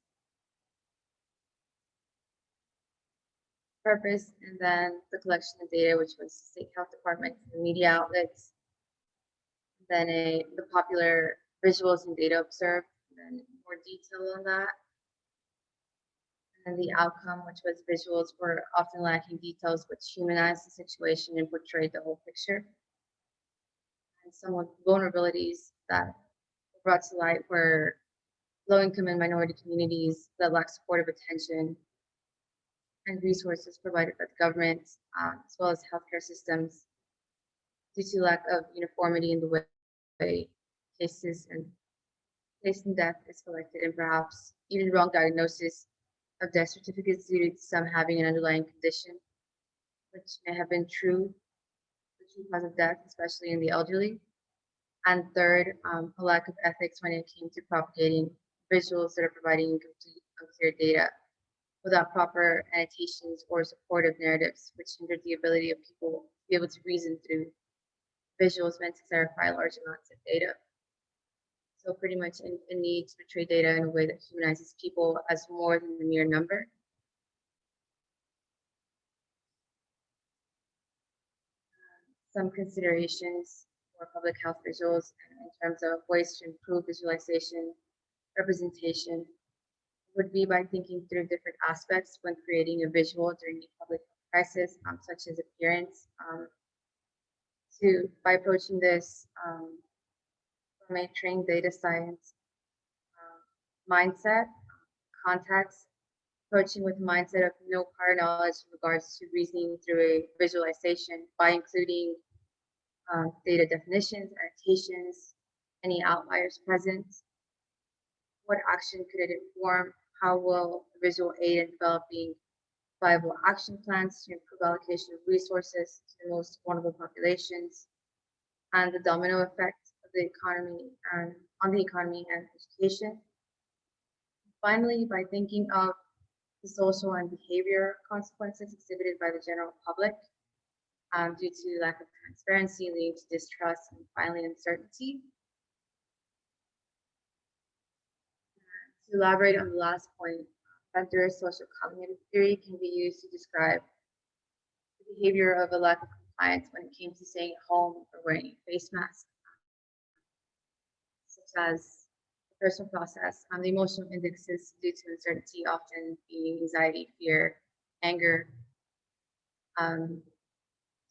and then the collection of data, which was state health department and media outlets. Then the popular visuals and data observed, and then more detail on that. And the outcome, which was visuals were often lacking details, which humanized the situation and portrayed the whole picture. And some of the vulnerabilities that were brought to light were low-income and minority communities that lack supportive attention and resources provided by the government, as well as healthcare systems, due to lack of uniformity in the way cases and case and death is collected, and perhaps even wrong diagnosis of death certificates due to some having an underlying condition, which may have been the true cause of death, especially in the elderly. And third, a lack of ethics when it came to propagating visuals that are providing incomplete, unclear data without proper annotations or supportive narratives, which hindered the ability of people to be able to reason through visuals meant to clarify large amounts of data. So pretty much a need to portray data in a way that humanizes people as more than the mere number. Some considerations for public health visuals in terms of ways to improve visualization, representation, would be by thinking through different aspects when creating a visual during a public health crisis, such as appearance, by approaching this from a trained data science mindset, context, approaching with a mindset of no prior knowledge in regards to reasoning through a visualization by including data definitions, annotations, any outliers present. What action could it inform? How will the visual aid in developing viable action plans to improve allocation of resources to the most vulnerable populations, and the domino effect of the economy and on the economy and education. Finally, by thinking of the social and behavior consequences exhibited by the general public due to lack of transparency, leading to distrust, and finally uncertainty. To elaborate on the last point, Benter's social cognitive theory can be used to describe the behavior of a lack of compliance when it came to staying at home or wearing a face mask, such as the personal process, the emotional indexes due to uncertainty, often being anxiety, fear, anger,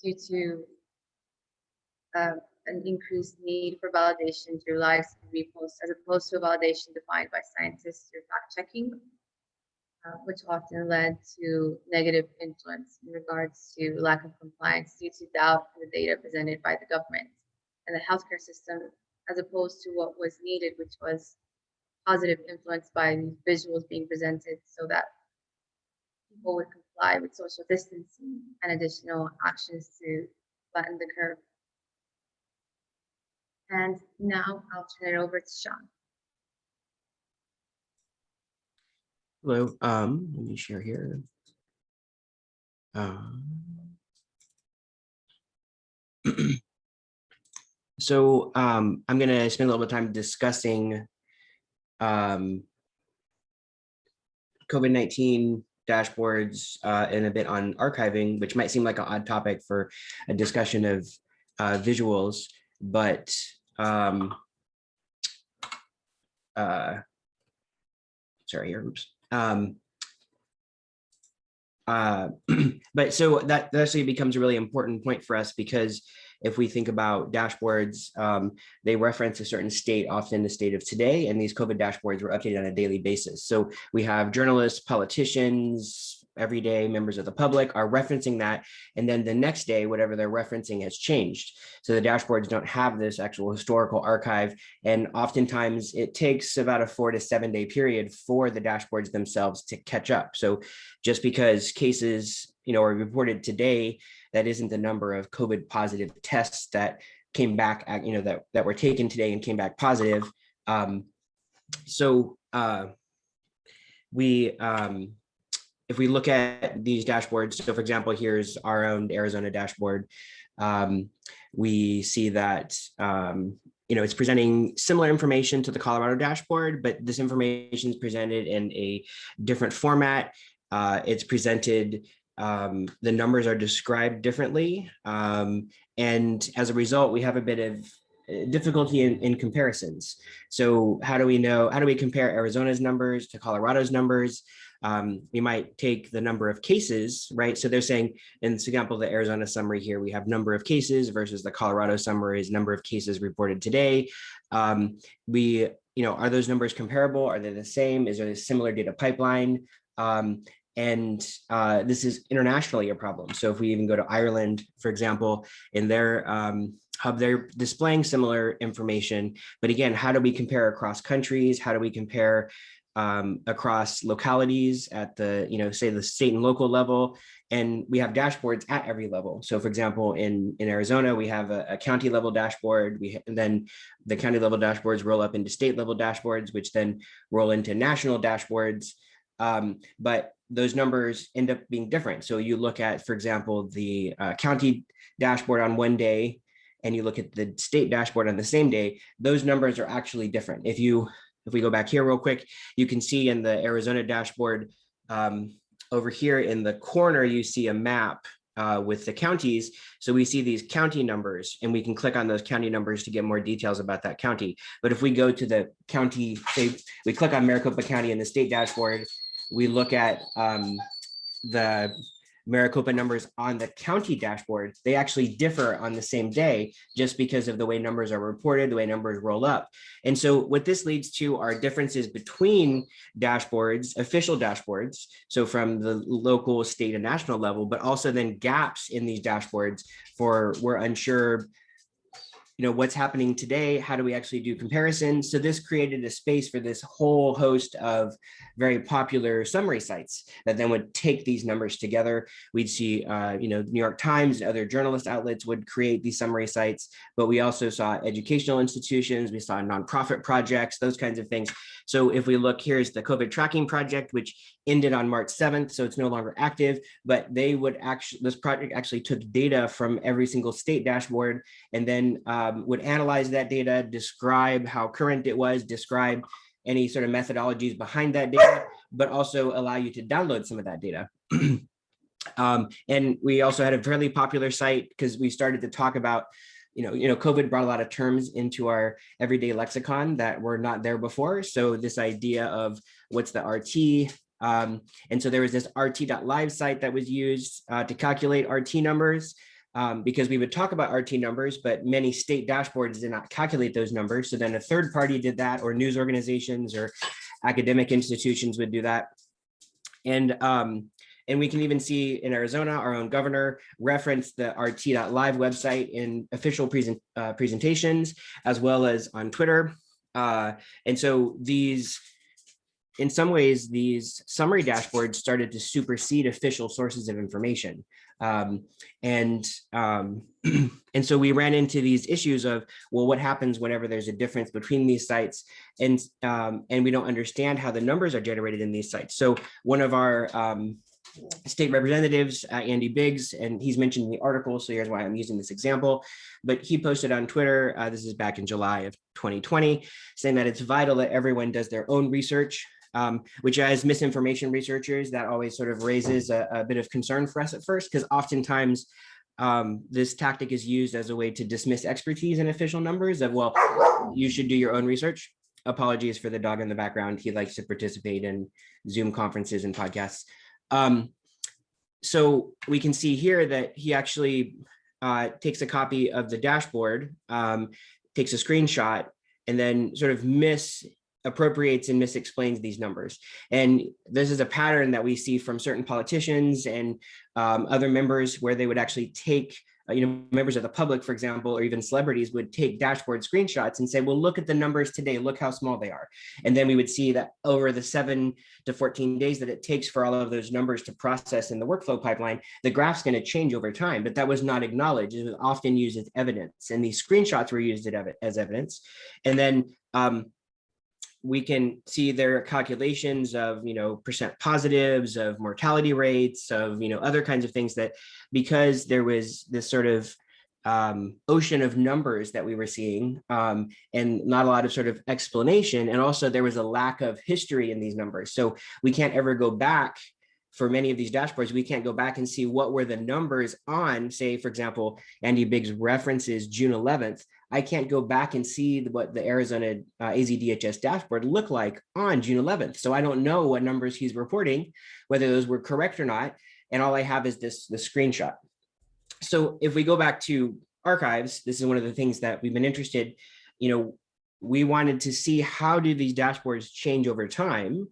due to an increased need for validation through likes and reposts, as opposed to a validation defined by scientists through fact-checking, which often led to negative influence in regards to lack of compliance due to doubt in the data presented by the government and the healthcare system, as opposed to what was needed, which was positive influence by visuals being presented so that people would comply with social distancing and additional actions to flatten the curve. And now I'll turn it over to Sean. Hello, let me share here. So I'm going to spend a little bit of time discussing COVID-19 dashboards and a bit on archiving, which might seem like an odd topic for a discussion of visuals, but sorry here, oops. But so that actually becomes a really important point for us, because if we think about dashboards, they reference a certain state, often the state of today, and these COVID dashboards were updated on a daily basis. So we have journalists, politicians, everyday members of the public are referencing that. And then the next day, whatever they're referencing has changed. So the dashboards don't have this actual historical archive. And oftentimes it takes about a 4 to 7 day period for the dashboards themselves to catch up. So just because cases, are reported today, that isn't the number of COVID positive tests that came back, that were taken today and came back positive. If we look at these dashboards, so for example, here's our own Arizona dashboard. We see that it's presenting similar information to the Colorado dashboard, but this information is presented in a different format. It's presented, the numbers are described differently. And as a result, we have a bit of difficulty in comparisons. So how do we compare Arizona's numbers to Colorado's numbers? We might take the number of cases, right? So they're saying, in this example, the Arizona summary here, we have number of cases versus the Colorado summary is number of cases reported today. Are those numbers comparable? Are they the same? Is there a similar data pipeline? And this is internationally a problem. So if we even go to Ireland, for example, in their hub, they're displaying similar information. But again, how do we compare across countries? How do we compare across localities at the, say the state and local level? And we have dashboards at every level. So for example, in Arizona, we have a county level dashboard. And then the county level dashboards roll up into state level dashboards, which then roll into national dashboards. But those numbers end up being different. So you look at, for example, the county dashboard on one day, and you look at the state dashboard on the same day, those numbers are actually different. If we go back here real quick, you can see in the Arizona dashboard, over here in the corner, you see a map with the counties. So we see these county numbers, and we can click on those county numbers to get more details about that county. But if we go to the county, say we click on Maricopa County in the state dashboard, we look at the Maricopa numbers on the county dashboard, they actually differ on the same day just because of the way numbers are reported, the way numbers roll up. And so what this leads to are differences between dashboards, official dashboards, so from the local, state, and national level, but also then gaps in these dashboards for we're unsure what's happening today, how do we actually do comparisons? So this created a space for this whole host of very popular summary sites that then would take these numbers together. We'd see, New York Times and other journalist outlets would create these summary sites, but we also saw educational institutions, we saw nonprofit projects, those kinds of things. So if we look, here's the COVID tracking project, which ended on March 7th, so it's no longer active, but this project actually took data from every single state dashboard and then would analyze that data, describe how current it was, describe any sort of methodologies behind that data, but also allow you to download some of that data. And we also had a fairly popular site because we started to talk about, COVID brought a lot of terms into our everyday lexicon that were not there before. So this idea of what's the RT, and so there was this rt.live site that was used to calculate RT numbers. Because we would talk about RT numbers, but many state dashboards did not calculate those numbers. So then a third party did that, or news organizations or academic institutions would do that. And we can even see in Arizona, our own governor referenced the rt.live website in official presentations, as well as on Twitter. And so in some ways, these summary dashboards started to supersede official sources of information. And so we ran into these issues of, well, what happens whenever there's a difference between these sites, and we don't understand how the numbers are generated in these sites. So one of our state representatives, Andy Biggs, and he's mentioned in the article, so here's why I'm using this example, but he posted on Twitter, this is back in July of 2020, saying that it's vital that everyone does their own research, which as misinformation researchers, that always sort of raises a bit of concern for us at first, because oftentimes this tactic is used as a way to dismiss expertise in official numbers of, well, you should do your own research. Apologies for the dog in the background. He likes to participate in Zoom conferences and podcasts. So we can see here that he actually takes a copy of the dashboard, takes a screenshot, and then sort of appropriates and misexplains these numbers. And this is a pattern that we see from certain politicians and other members, where they would actually take, members of the public, for example, or even celebrities would take dashboard screenshots and say, well, look at the numbers today, look how small they are. And then we would see that over the 7 to 14 days that it takes for all of those numbers to process in the workflow pipeline, the graph's going to change over time. But that was not acknowledged. It was often used as evidence, and these screenshots were used as evidence. And then we can see their calculations of, percent positives, of mortality rates, of, other kinds of things, that because there was this sort of ocean of numbers that we were seeing, and not a lot of sort of explanation. And also there was a lack of history in these numbers. So we can't ever go back. For many of these dashboards, we can't go back and see what were the numbers on, say, for example, Andy Biggs references June 11th. I can't go back and see what the Arizona AZDHS dashboard looked like on June 11th. So I don't know what numbers he's reporting, whether those were correct or not. And all I have is the screenshot. So if we go back to archives, this is one of the things that we've been interested, we wanted to see, how do these dashboards change over time?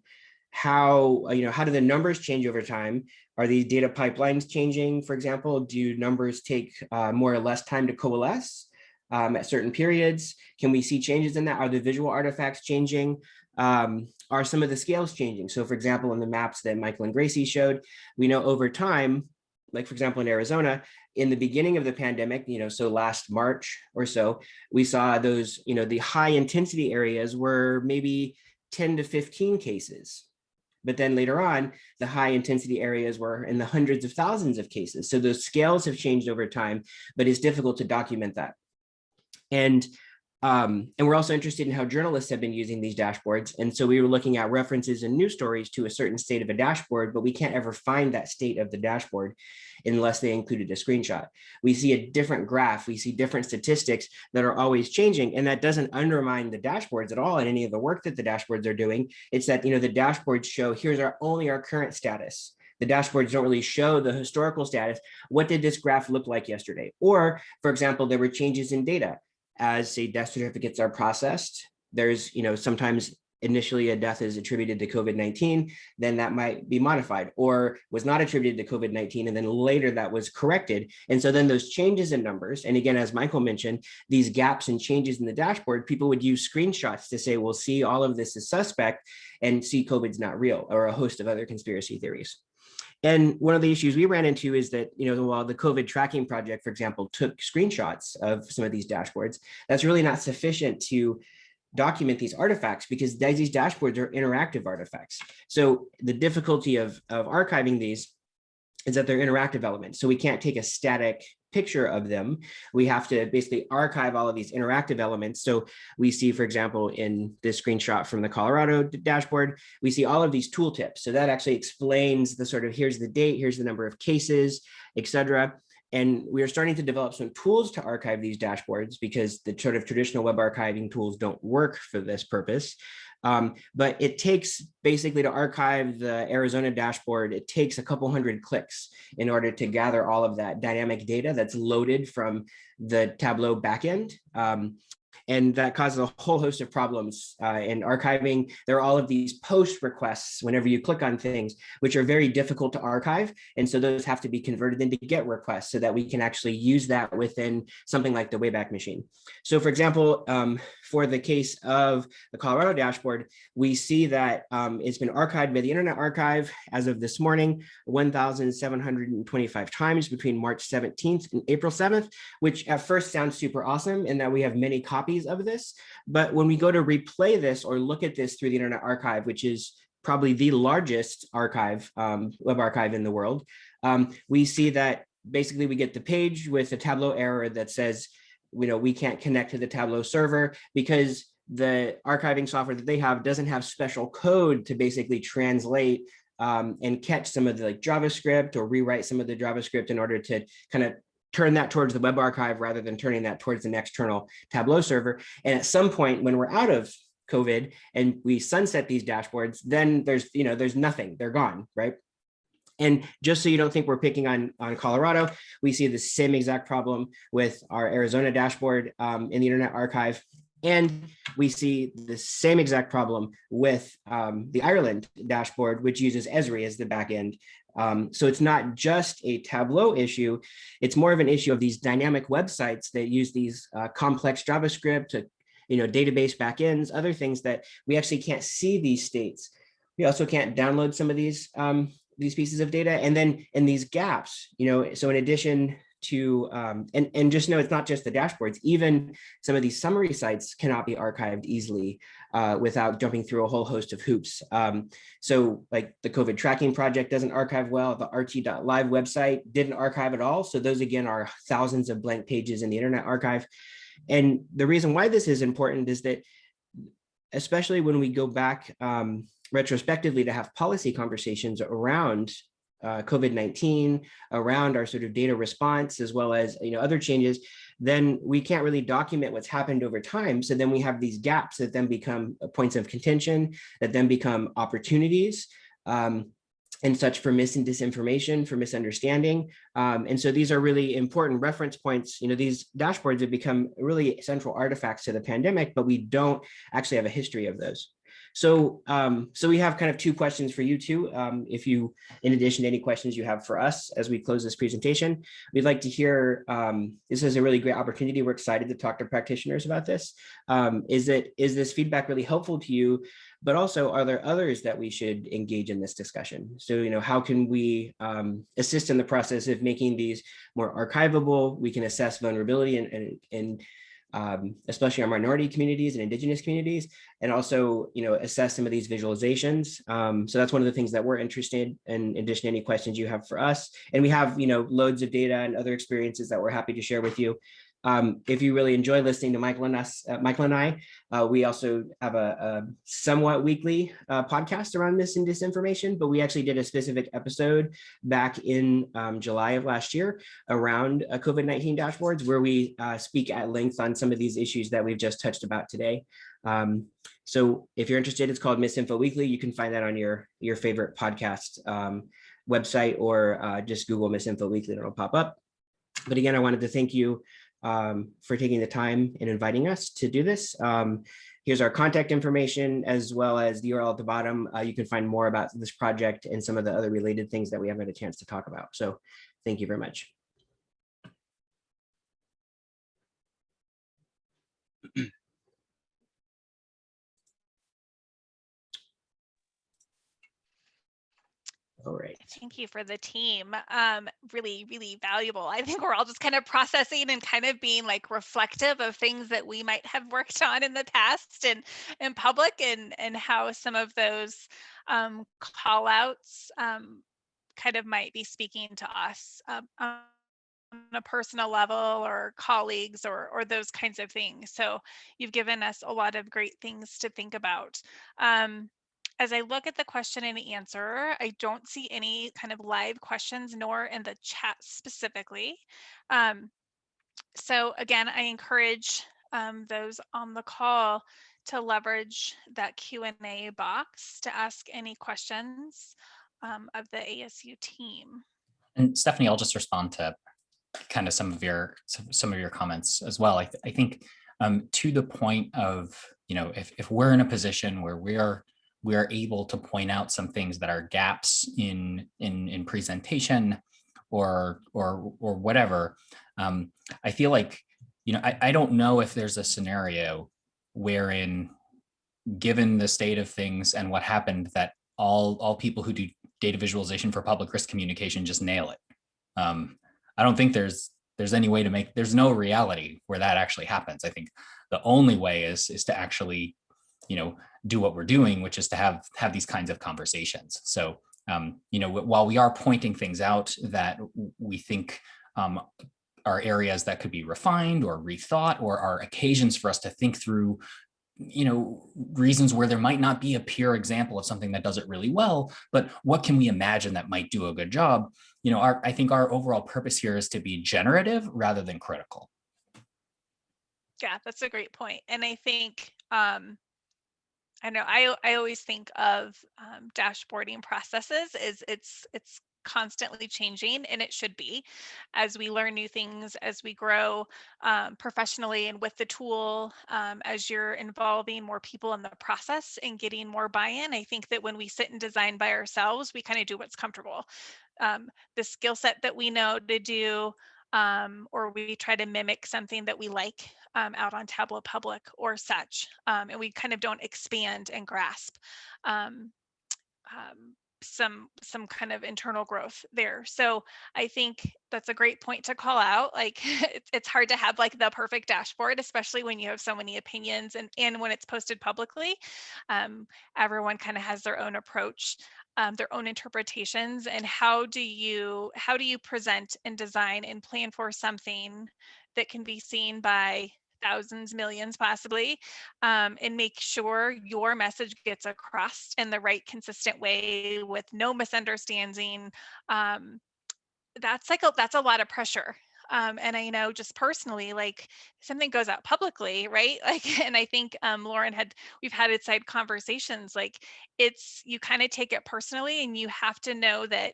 How do the numbers change over time? Are these data pipelines changing? For example, do numbers take more or less time to coalesce at certain periods? Can we see changes in that? Are the visual artifacts changing? Are some of the scales changing? So for example, in the maps that Michael and Gracie showed, we know over time, like for example, in Arizona, in the beginning of the pandemic, so last March or so, we saw those, the high intensity areas were maybe 10 to 15 cases. But then later on, the high intensity areas were in the hundreds of thousands of cases. So those scales have changed over time, but it's difficult to document that. And we're also interested in how journalists have been using these dashboards. And so we were looking at references in news stories to a certain state of a dashboard, but we can't ever find that state of the dashboard unless they included a screenshot. We see a different graph, we see different statistics that are always changing, and that doesn't undermine the dashboards at all in any of the work that the dashboards are doing. It's that, the dashboards show, here's only our current status. The dashboards don't really show the historical status. What did this graph look like yesterday? Or, for example, there were changes in data. As, say, death certificates are processed, there's, sometimes initially a death is attributed to COVID-19, then that might be modified, or was not attributed to COVID-19, and then later that was corrected. And so then those changes in numbers, and again, as Michael mentioned, these gaps and changes in the dashboard, people would use screenshots to say, well, see, all of this is suspect, and see, COVID's not real, or a host of other conspiracy theories. And one of the issues we ran into is that, while the COVID tracking project, for example, took screenshots of some of these dashboards, that's really not sufficient to document these artifacts, because these dashboards are interactive artifacts. So the difficulty of archiving these is that they're interactive elements. So we can't take a static picture of them. We have to basically archive all of these interactive elements. So we see, for example, in this screenshot from the Colorado dashboard, we see all of these tooltips. So that actually explains the sort of, here's the date, here's the number of cases, et cetera. And we are starting to develop some tools to archive these dashboards, because the sort of traditional web archiving tools don't work for this purpose. But it takes, basically, to archive the Arizona dashboard, it takes a couple hundred clicks in order to gather all of that dynamic data that's loaded from the Tableau backend. And that causes a whole host of problems in archiving. There are all of these post requests whenever you click on things, which are very difficult to archive. And so those have to be converted into GET requests so that we can actually use that within something like the Wayback Machine. So for example, for the case of the Colorado dashboard, we see that it's been archived by the Internet Archive as of this morning, 1,725 times between March 17th and April 7th, which at first sounds super awesome, in that we have many copies of this. But when we go to replay this or look at this through the Internet Archive, which is probably the largest archive, web archive in the world, we see that basically we get the page with a Tableau error that says, we can't connect to the Tableau server because the archiving software that they have doesn't have special code to basically translate and catch some of the JavaScript, or rewrite some of the JavaScript in order to kind of turn that towards the web archive rather than turning that towards an external Tableau server. And at some point when we're out of COVID and we sunset these dashboards, then there's nothing, they're gone, right? And just so you don't think we're picking on Colorado, we see the same exact problem with our Arizona dashboard in the Internet Archive. And we see the same exact problem with the Ireland dashboard, which uses Esri as the backend. So it's not just a Tableau issue, it's more of an issue of these dynamic websites that use these complex JavaScript to, database backends, other things that we actually can't see these states. We also can't download some of these pieces of data. And then in these gaps, so in addition to, and just know it's not just the dashboards, even some of these summary sites cannot be archived easily without jumping through a whole host of hoops. So like the COVID tracking project doesn't archive well, the rt.live website didn't archive at all. So those again are thousands of blank pages in the Internet Archive. And the reason why this is important is that, especially when we go back retrospectively to have policy conversations around COVID-19, around our sort of data response, as well as other changes, then we can't really document what's happened over time. So then we have these gaps that then become points of contention, that then become opportunities and such for mis and disinformation, for misunderstanding. And so these are really important reference points. These dashboards have become really central artifacts to the pandemic, but we don't actually have a history of those. So, so we have kind of two questions for you too. If you, in addition to any questions you have for us as we close this presentation, we'd like to hear, this is a really great opportunity. We're excited to talk to practitioners about this. Is this feedback really helpful to you? But also, are there others that we should engage in this discussion? So, how can we assist in the process of making these more archivable? We can assess vulnerability and especially our minority communities and indigenous communities, and also, assess some of these visualizations. So that's one of the things that we're interested in addition to any questions you have for us. And we have, loads of data and other experiences that we're happy to share with you. If you really enjoy listening to Michael and I, we also have a somewhat weekly podcast around mis and disinformation, but we actually did a specific episode back in July of last year around COVID-19 dashboards, where we speak at length on some of these issues that we've just touched about today. So if you're interested, it's called Misinfo Weekly. You can find that on your favorite podcast website, or just Google Misinfo Weekly and it'll pop up. But again, I wanted to thank you for taking the time and inviting us to do this. Here's our contact information, as well as the URL at the bottom. You can find more about this project and some of the other related things that we haven't had a chance to talk about. So thank you very much. All right. Thank you for the team. Really, really valuable. I think we're all just kind of processing and kind of being like reflective of things that we might have worked on in the past and in public, and how some of those call outs kind of might be speaking to us on a personal level, or colleagues, or those kinds of things. So you've given us a lot of great things to think about. As I look at the question and answer, I don't see any kind of live questions, nor in the chat specifically. So again, I encourage those on the call to leverage that Q&A box to ask any questions of the ASU team. And Stephanie, I'll just respond to kind of some of your comments as well. I think to the point of, if we're in a position where we are able to point out some things that are gaps in presentation or whatever, I feel like, I don't know if there's a scenario wherein, given the state of things and what happened, that all people who do data visualization for public risk communication just nail it. I don't think there's any way to there's no reality where that actually happens. I think the only way is to actually, do what we're doing, which is to have these kinds of conversations. So, while we are pointing things out that we think are areas that could be refined or rethought, or are occasions for us to think through, reasons where there might not be a pure example of something that does it really well, but what can we imagine that might do a good job? I think our overall purpose here is to be generative rather than critical. Yeah, that's a great point. And I think, I know I always think of dashboarding processes as it's constantly changing, and it should be, as we learn new things, as we grow professionally and with the tool, as you're involving more people in the process and getting more buy-in. I think that when we sit and design by ourselves, we kind of do what's comfortable. The skill set that we know to do, or we try to mimic something that we like out on Tableau Public or such, and we kind of don't expand and grasp um, some kind of internal growth there. So I think that's a great point to call out. Like it's hard to have like the perfect dashboard, especially when you have so many opinions, and when it's posted publicly. Everyone kind of has their own approach, their own interpretations, and how do you present and design and plan for something that can be seen by thousands, millions possibly, and make sure your message gets across in the right consistent way with no misunderstanding. That's a lot of pressure. And I know just personally, like something goes out publicly, right? Like, and I think Lauren we've had inside conversations, like you kind of take it personally, and you have to know that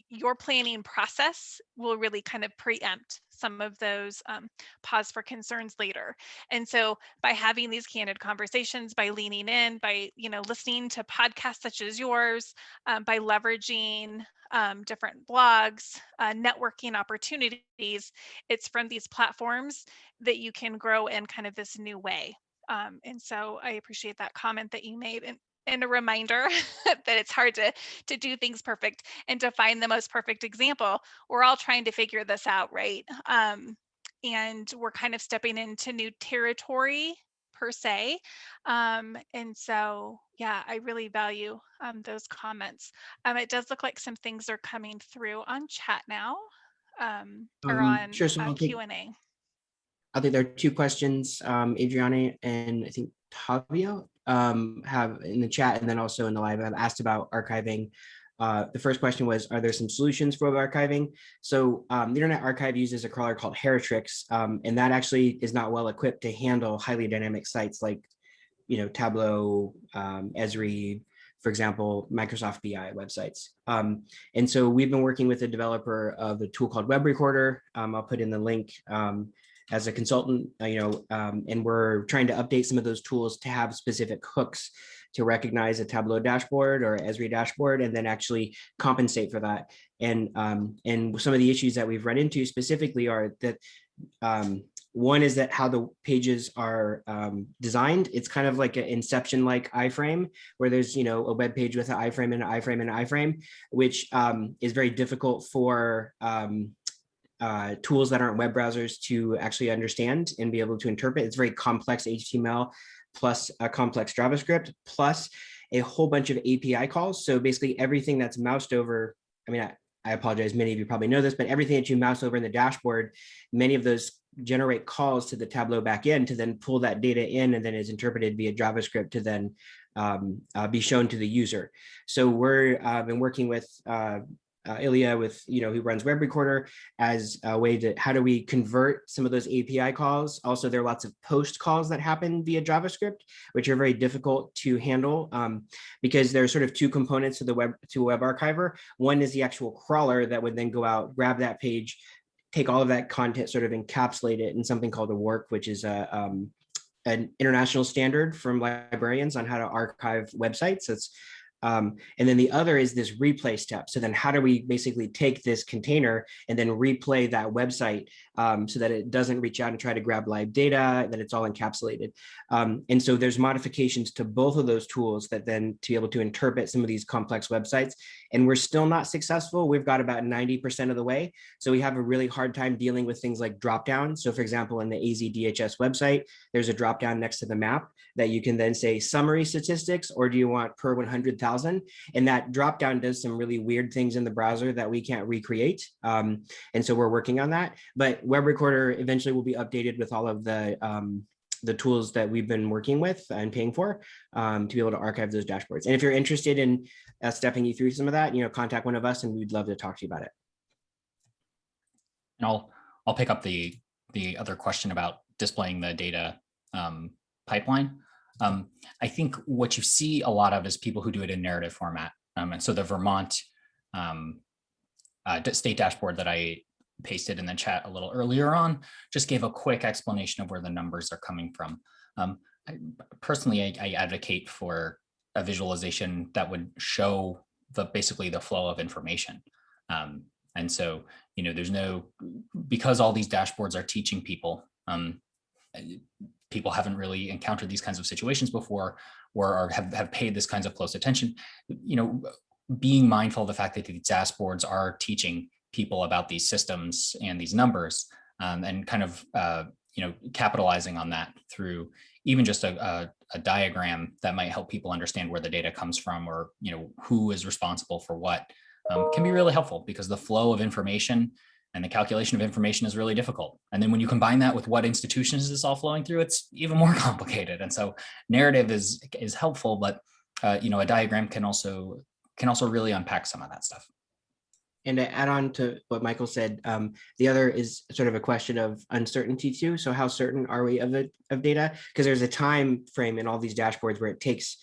your planning process will really kind of preempt some of those pause for concerns later. And so by having these candid conversations, by leaning in, by listening to podcasts such as yours, by leveraging different blogs, networking opportunities, it's from these platforms that you can grow in kind of this new way. And so I appreciate that comment that you made, and a reminder that it's hard to do things perfect and to find the most perfect example. We're all trying to figure this out, right? And we're kind of stepping into new territory per se. And so, yeah, I really value those comments. It does look like some things are coming through on chat now, or on Sure. So Q&A. I think there are two questions, Adriana and I think Tavia have in the chat, and then also in the live have asked about archiving. The first question was, are there some solutions for web archiving? So the Internet Archive uses a crawler called Heritrix, and that actually is not well equipped to handle highly dynamic sites like, Tableau, Esri, for example, Microsoft BI websites. And so we've been working with a developer of a tool called Web Recorder. I'll put in the link as a consultant, and we're trying to update some of those tools to have specific hooks to recognize a Tableau dashboard or Esri dashboard, and then actually compensate for that. And some of the issues that we've run into specifically are that one is that how the pages are designed. It's kind of like an Inception-like iframe, where there's a web page with an iframe and an iframe and an iframe, which is very difficult for tools that aren't web browsers to actually understand and be able to interpret. It's very complex HTML plus a complex JavaScript plus a whole bunch of API calls. So basically everything that's moused over, I apologize, many of you probably know this, but everything that you mouse over in the dashboard, many of those generate calls to the Tableau backend to then pull that data in, and then is interpreted via JavaScript to then be shown to the user. So we're been working with Ilya who runs Web Recorder as a way to, how do we convert some of those API calls? Also, there are lots of post calls that happen via JavaScript, which are very difficult to handle because there are sort of two components to Web Archiver. One is the actual crawler that would then go out, grab that page, take all of that content, sort of encapsulate it in something called a work, which is an international standard from librarians on how to archive websites. It's and then the other is this replay step. So then how do we basically take this container and then replay that website so that it doesn't reach out and try to grab live data, that it's all encapsulated. And so there's modifications to both of those tools that then to be able to interpret some of these complex websites. And we're still not successful. We've got about 90% of the way. So we have a really hard time dealing with things like dropdown. So for example, in the AZDHS website, there's a dropdown next to the map that you can then say summary statistics, or do you want per 100,000? And that dropdown does some really weird things in the browser that we can't recreate. And so we're working on that. But Web Recorder eventually will be updated with all of the tools that we've been working with and paying for to be able to archive those dashboards. And if you're interested in stepping you through some of that, contact one of us and we'd love to talk to you about it. And I'll pick up the other question about displaying the data pipeline. I think what you see a lot of is people who do it in narrative format. And so the Vermont state dashboard that I pasted in the chat a little earlier on just gave a quick explanation of where the numbers are coming from. Personally, I advocate for a visualization that would show basically the flow of information. And so, there's because all these dashboards are teaching people, people haven't really encountered these kinds of situations before, or have paid this kinds of close attention, being mindful of the fact that these dashboards are teaching people about these systems and these numbers, and kind of, capitalizing on that through even just a diagram that might help people understand where the data comes from, or, who is responsible for what, can be really helpful, because the flow of information and the calculation of information is really difficult. And then when you combine that with what institutions is this all flowing through, it's even more complicated. And so narrative is helpful, but a diagram can also really unpack some of that stuff. And to add on to what Michael said, the other is sort of a question of uncertainty too. So how certain are we of data? Because there's a time frame in all these dashboards where it takes,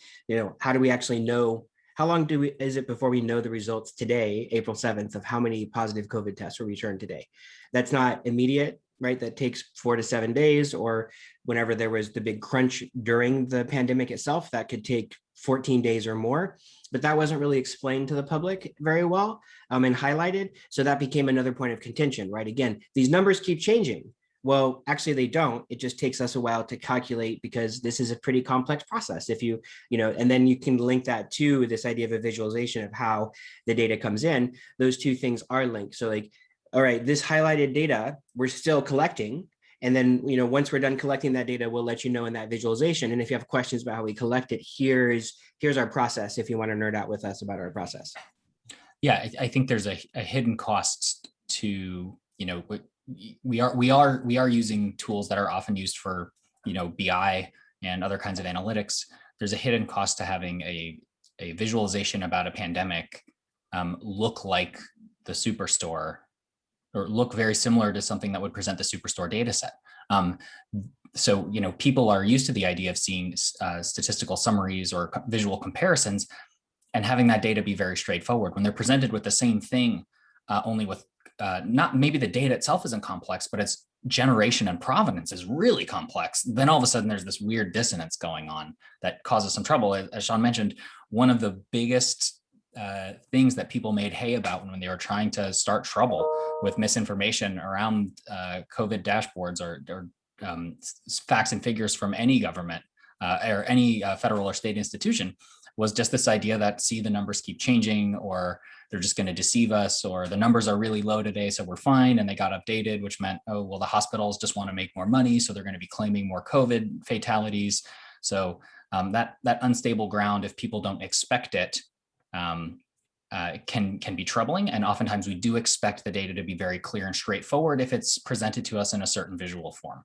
how do we actually know, how long is it before we know the results today, April 7th, of how many positive COVID tests were returned today? That's not immediate, right? That takes 4 to 7 days, or whenever there was the big crunch during the pandemic itself, that could take 14 days or more. But that wasn't really explained to the public very well, and highlighted. So that became another point of contention, right? Again, these numbers keep changing. Well, actually they don't. It just takes us a while to calculate, because this is a pretty complex process. If and then you can link that to this idea of a visualization of how the data comes in. Those two things are linked. So like, all right, this highlighted data, we're still collecting. And then, once we're done collecting that data, we'll let you know in that visualization. And if you have questions about how we collect it, here's our process, if you want to nerd out with us about our process. Yeah, I think there's a hidden cost to, we are using tools that are often used for, BI and other kinds of analytics. There's a hidden cost to having a visualization about a pandemic look like the Superstore, or look very similar to something that would present the Superstore data set. So, people are used to the idea of seeing statistical summaries or visual comparisons, and having that data be very straightforward. When they're presented with the same thing, only with not maybe the data itself isn't complex, but its generation and provenance is really complex, then all of a sudden there's this weird dissonance going on that causes some trouble. As Sean mentioned, one of the biggest things that people made hay about when they were trying to start trouble with misinformation around COVID dashboards or facts and figures from any government or any federal or state institution was just this idea that, see, the numbers keep changing, or they're just going to deceive us, or the numbers are really low today, so we're fine. And they got updated, which meant, oh, well, the hospitals just want to make more money, so they're going to be claiming more COVID fatalities. So that unstable ground, if people don't expect it, can be troubling. And oftentimes we do expect the data to be very clear and straightforward if it's presented to us in a certain visual form.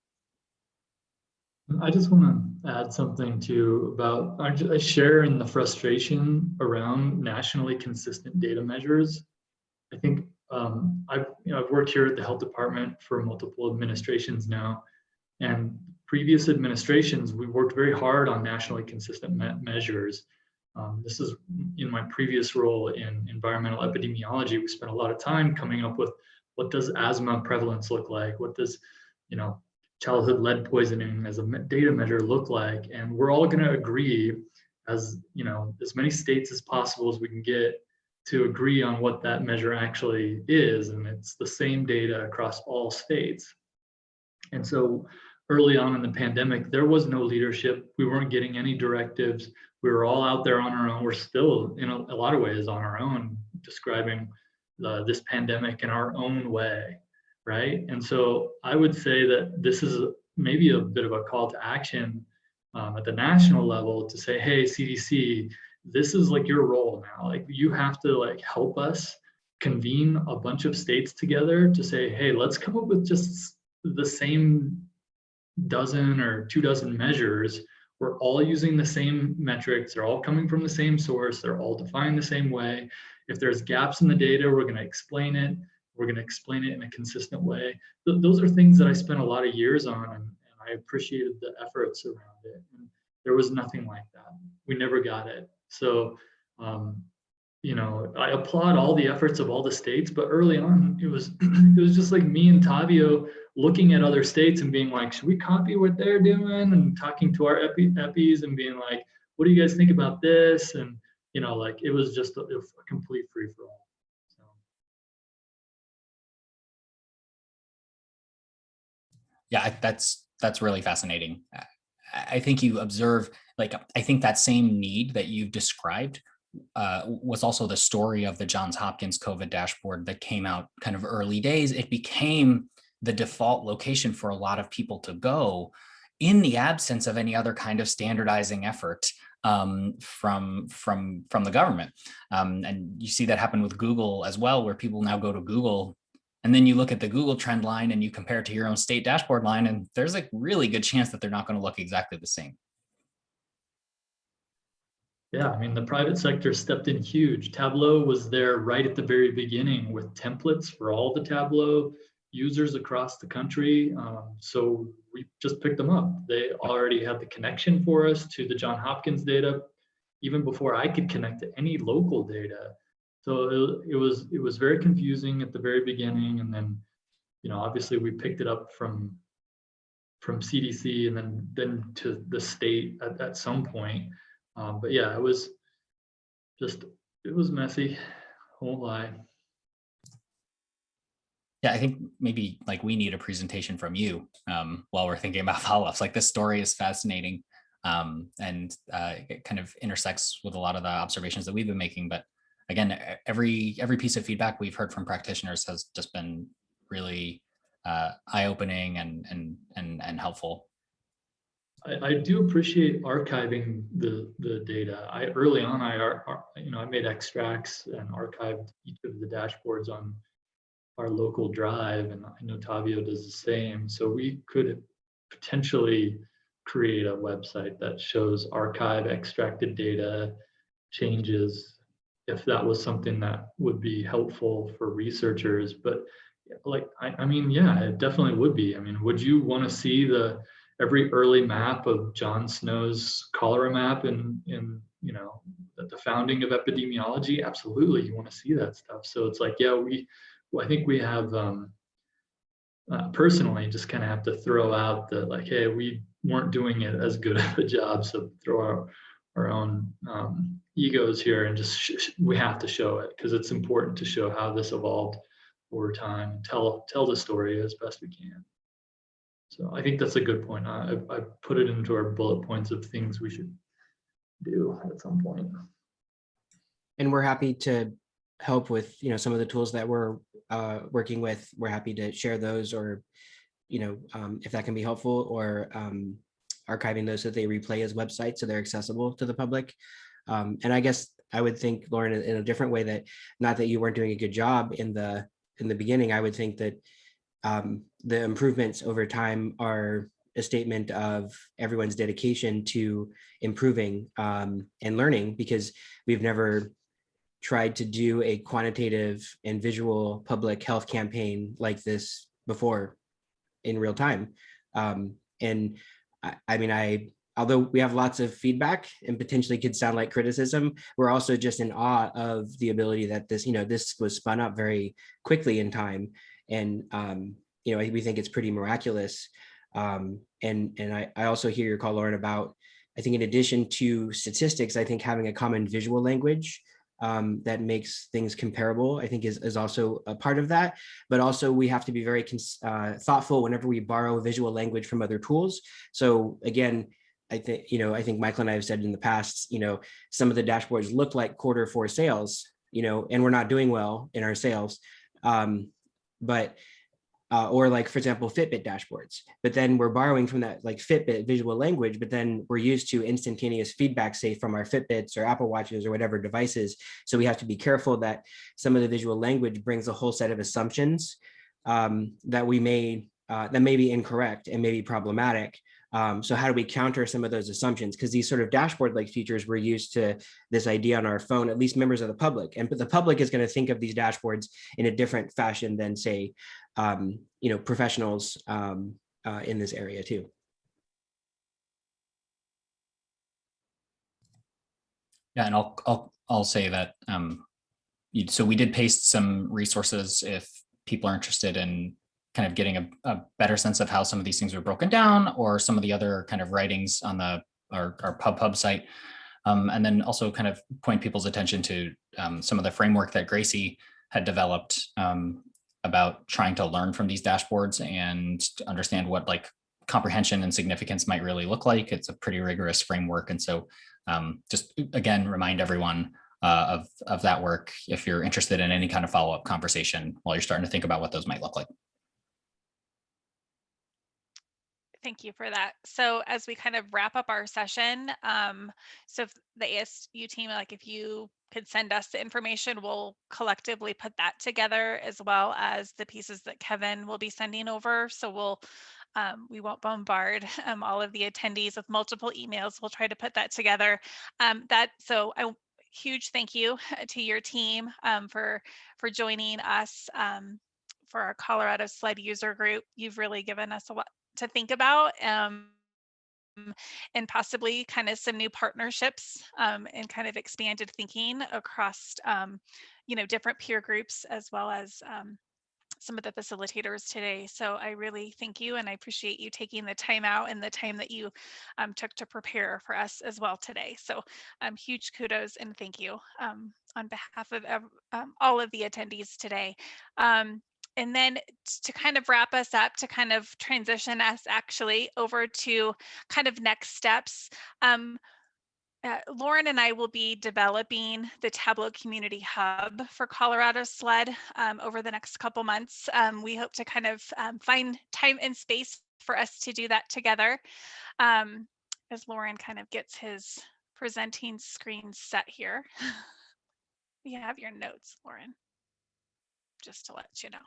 I just want to add something too about, I share in the frustration around nationally consistent data measures. I think I've worked here at the health department for multiple administrations now, and previous administrations, we worked very hard on nationally consistent measures. This is in my previous role in environmental epidemiology. We spent a lot of time coming up with, what does asthma prevalence look like? What does, childhood lead poisoning as a data measure look like? And we're all going to agree, as as many states as possible as we can get, to agree on what that measure actually is. And it's the same data across all states. And so early on in the pandemic, there was no leadership. We weren't getting any directives. We were all out there on our own. We're still, in a lot of ways, on our own, describing this pandemic in our own way, right? And so I would say that this is maybe a bit of a call to action at the national level to say, hey, CDC, this is like your role now. Like, you have to like help us convene a bunch of states together to say, hey, let's come up with just the same dozen or 24 measures. We're all using the same metrics. They're all coming from the same source. They're all defined the same way. If there's gaps in the data, we're going to explain it. We're going to explain it in a consistent way. Those are things that I spent a lot of years on, and I appreciated the efforts around it. And there was nothing like that. We never got it. So you know, I applaud all the efforts of all the states, but early on it was it was just like me and Tavio looking at other states and being like, should we copy what they're doing? And talking to our epis and being like, what do you guys think about this? And you know, like it was just a complete free for all. So. Yeah, that's really fascinating. I think you observe, like, I think that same need that you've described was also the story of the Johns Hopkins COVID dashboard that came out kind of early days. It became the default location for a lot of people to go in the absence of any other kind of standardizing effort from the government. And you see that happen with Google as well, where people now go to Google. And then you look at the Google trend line and you compare it to your own state dashboard line, and there's a really good chance that they're not going to look exactly the same. Yeah, I mean, the private sector stepped in huge. Tableau was there right at the very beginning with templates for all the Tableau users across the country. So we just picked them up. They already had the connection for us to the Johns Hopkins data, even before I could connect to any local data. So it was very confusing at the very beginning, and then, you know, obviously we picked it up from CDC and then to the state at some point. But yeah, it was messy, won't lie. Yeah, I think maybe like we need a presentation from you while we're thinking about follow-ups. Like, this story is fascinating, and it kind of intersects with a lot of the observations that we've been making. But again, every piece of feedback we've heard from practitioners has just been really eye-opening and helpful. I do appreciate archiving the data. Early on, I made extracts and archived each of the dashboards on our local drive, and I know Tavio does the same. So we could potentially create a website that shows archive extracted data changes, if that was something that would be helpful for researchers. But like, I mean, yeah, it definitely would be. I mean, would you want to see every early map of John Snow's cholera map in you know, the founding of epidemiology? Absolutely, you want to see that stuff. So it's like, yeah, I think we have personally just kind of have to throw out the, like, hey, we weren't doing it as good of a job, so throw our own egos here and just we have to show it, because it's important to show how this evolved over time and tell the story as best we can. So I think that's a good point. I put it into our bullet points of things we should do at some point. And we're happy to help with, you know, some of the tools that we're working with. We're happy to share those, or, you know, if that can be helpful, or archiving those so that they replay as websites so they're accessible to the public. And I guess I would think, Lauren, in a different way, that not that you weren't doing a good job in the beginning, I would think that the improvements over time are a statement of everyone's dedication to improving and learning, because we've never tried to do a quantitative and visual public health campaign like this before in real time. And I mean, although we have lots of feedback and potentially could sound like criticism, we're also just in awe of the ability that this, you know, this was spun up very quickly in time. And, you know, we think it's pretty miraculous. And I also hear your call, Lauren, about, I think in addition to statistics, I think having a common visual language that makes things comparable, I think is also a part of that. But also we have to be very thoughtful whenever we borrow visual language from other tools. So again, I think Michael and I have said in the past, you know, some of the dashboards look like Q4 sales, you know, and we're not doing well in our sales. Or like, for example, Fitbit dashboards, but then we're borrowing from that like Fitbit visual language, but then we're used to instantaneous feedback, say from our Fitbits or Apple Watches or whatever devices. So we have to be careful that some of the visual language brings a whole set of assumptions that may be incorrect and may be problematic. So how do we counter some of those assumptions? Because these sort of dashboard-like features, we're used to this idea on our phone, at least members of the public. But the public is going to think of these dashboards in a different fashion than, say, you know, professionals in this area too. Yeah, and I'll say that so we did paste some resources if people are interested in kind of getting a better sense of how some of these things were broken down, or some of the other kind of writings on our PubPub site. And then also kind of point people's attention to some of the framework that Gracie had developed about trying to learn from these dashboards and to understand what like comprehension and significance might really look like. It's a pretty rigorous framework. And so just again, remind everyone of that work if you're interested in any kind of follow-up conversation while you're starting to think about what those might look like. Thank you for that. So as we kind of wrap up our session, so if the ASU team, like if you could send us the information, we'll collectively put that together, as well as the pieces that Kevin will be sending over. So we won't bombard all of the attendees with multiple emails. We'll try to put that together. Huge thank you to your team for joining us for our Colorado SLED user group. You've really given us a lot to think about, and possibly kind of some new partnerships and kind of expanded thinking across different peer groups, as well as some of the facilitators today. So I really thank you, and I appreciate you taking the time out and the time that you took to prepare for us as well today. So huge kudos and thank you on behalf of all of the attendees today. And then to kind of wrap us up, to kind of transition us actually over to kind of next steps. Lauren and I will be developing the Tableau Community Hub for Colorado SLED over the next couple months. We hope to kind of find time and space for us to do that together. As Lauren kind of gets his presenting screen set here. We have your notes, Lauren, just to let you know.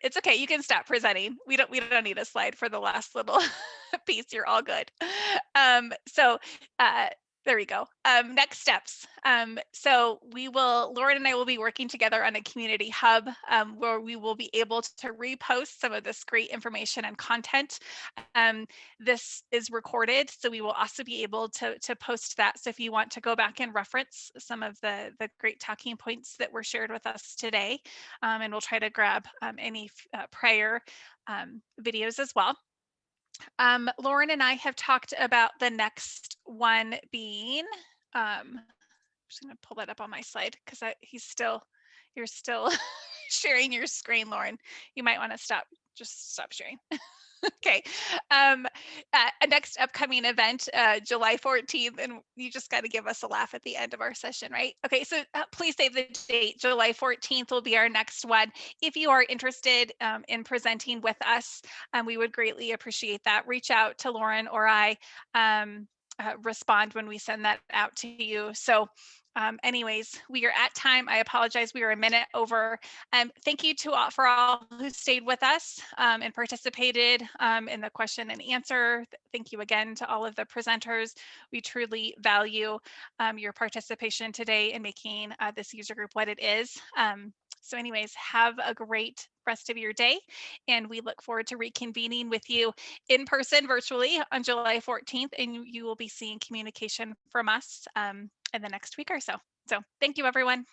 It's okay. You can stop presenting. We don't need a slide for the last little piece. You're all good. There we go. Next steps. So Lauren and I will be working together on a community hub where we will be able to repost some of this great information and content. This is recorded, so we will also be able to post that. So if you want to go back and reference some of the great talking points that were shared with us today, and we'll try to grab any prior videos as well. Lauren and I have talked about the next one being, I'm just going to pull that up on my slide because you're still sharing your screen, Lauren. You might want to just stop sharing. Okay. A next upcoming event, July 14th, and you just got to give us a laugh at the end of our session, right? Okay, so please save the date. July 14th will be our next one. If you are interested in presenting with us, we would greatly appreciate that. Reach out to Lauren or I, respond when we send that out to you. So anyways, we are at time. I apologize. We are a minute over. Thank you for all who stayed with us and participated in the question and answer. Thank you again to all of the presenters. We truly value your participation today in making this user group what it is. So anyways, have a great rest of your day, and we look forward to reconvening with you in person virtually on July 14th, and you will be seeing communication from us in the next week or so. So thank you, everyone.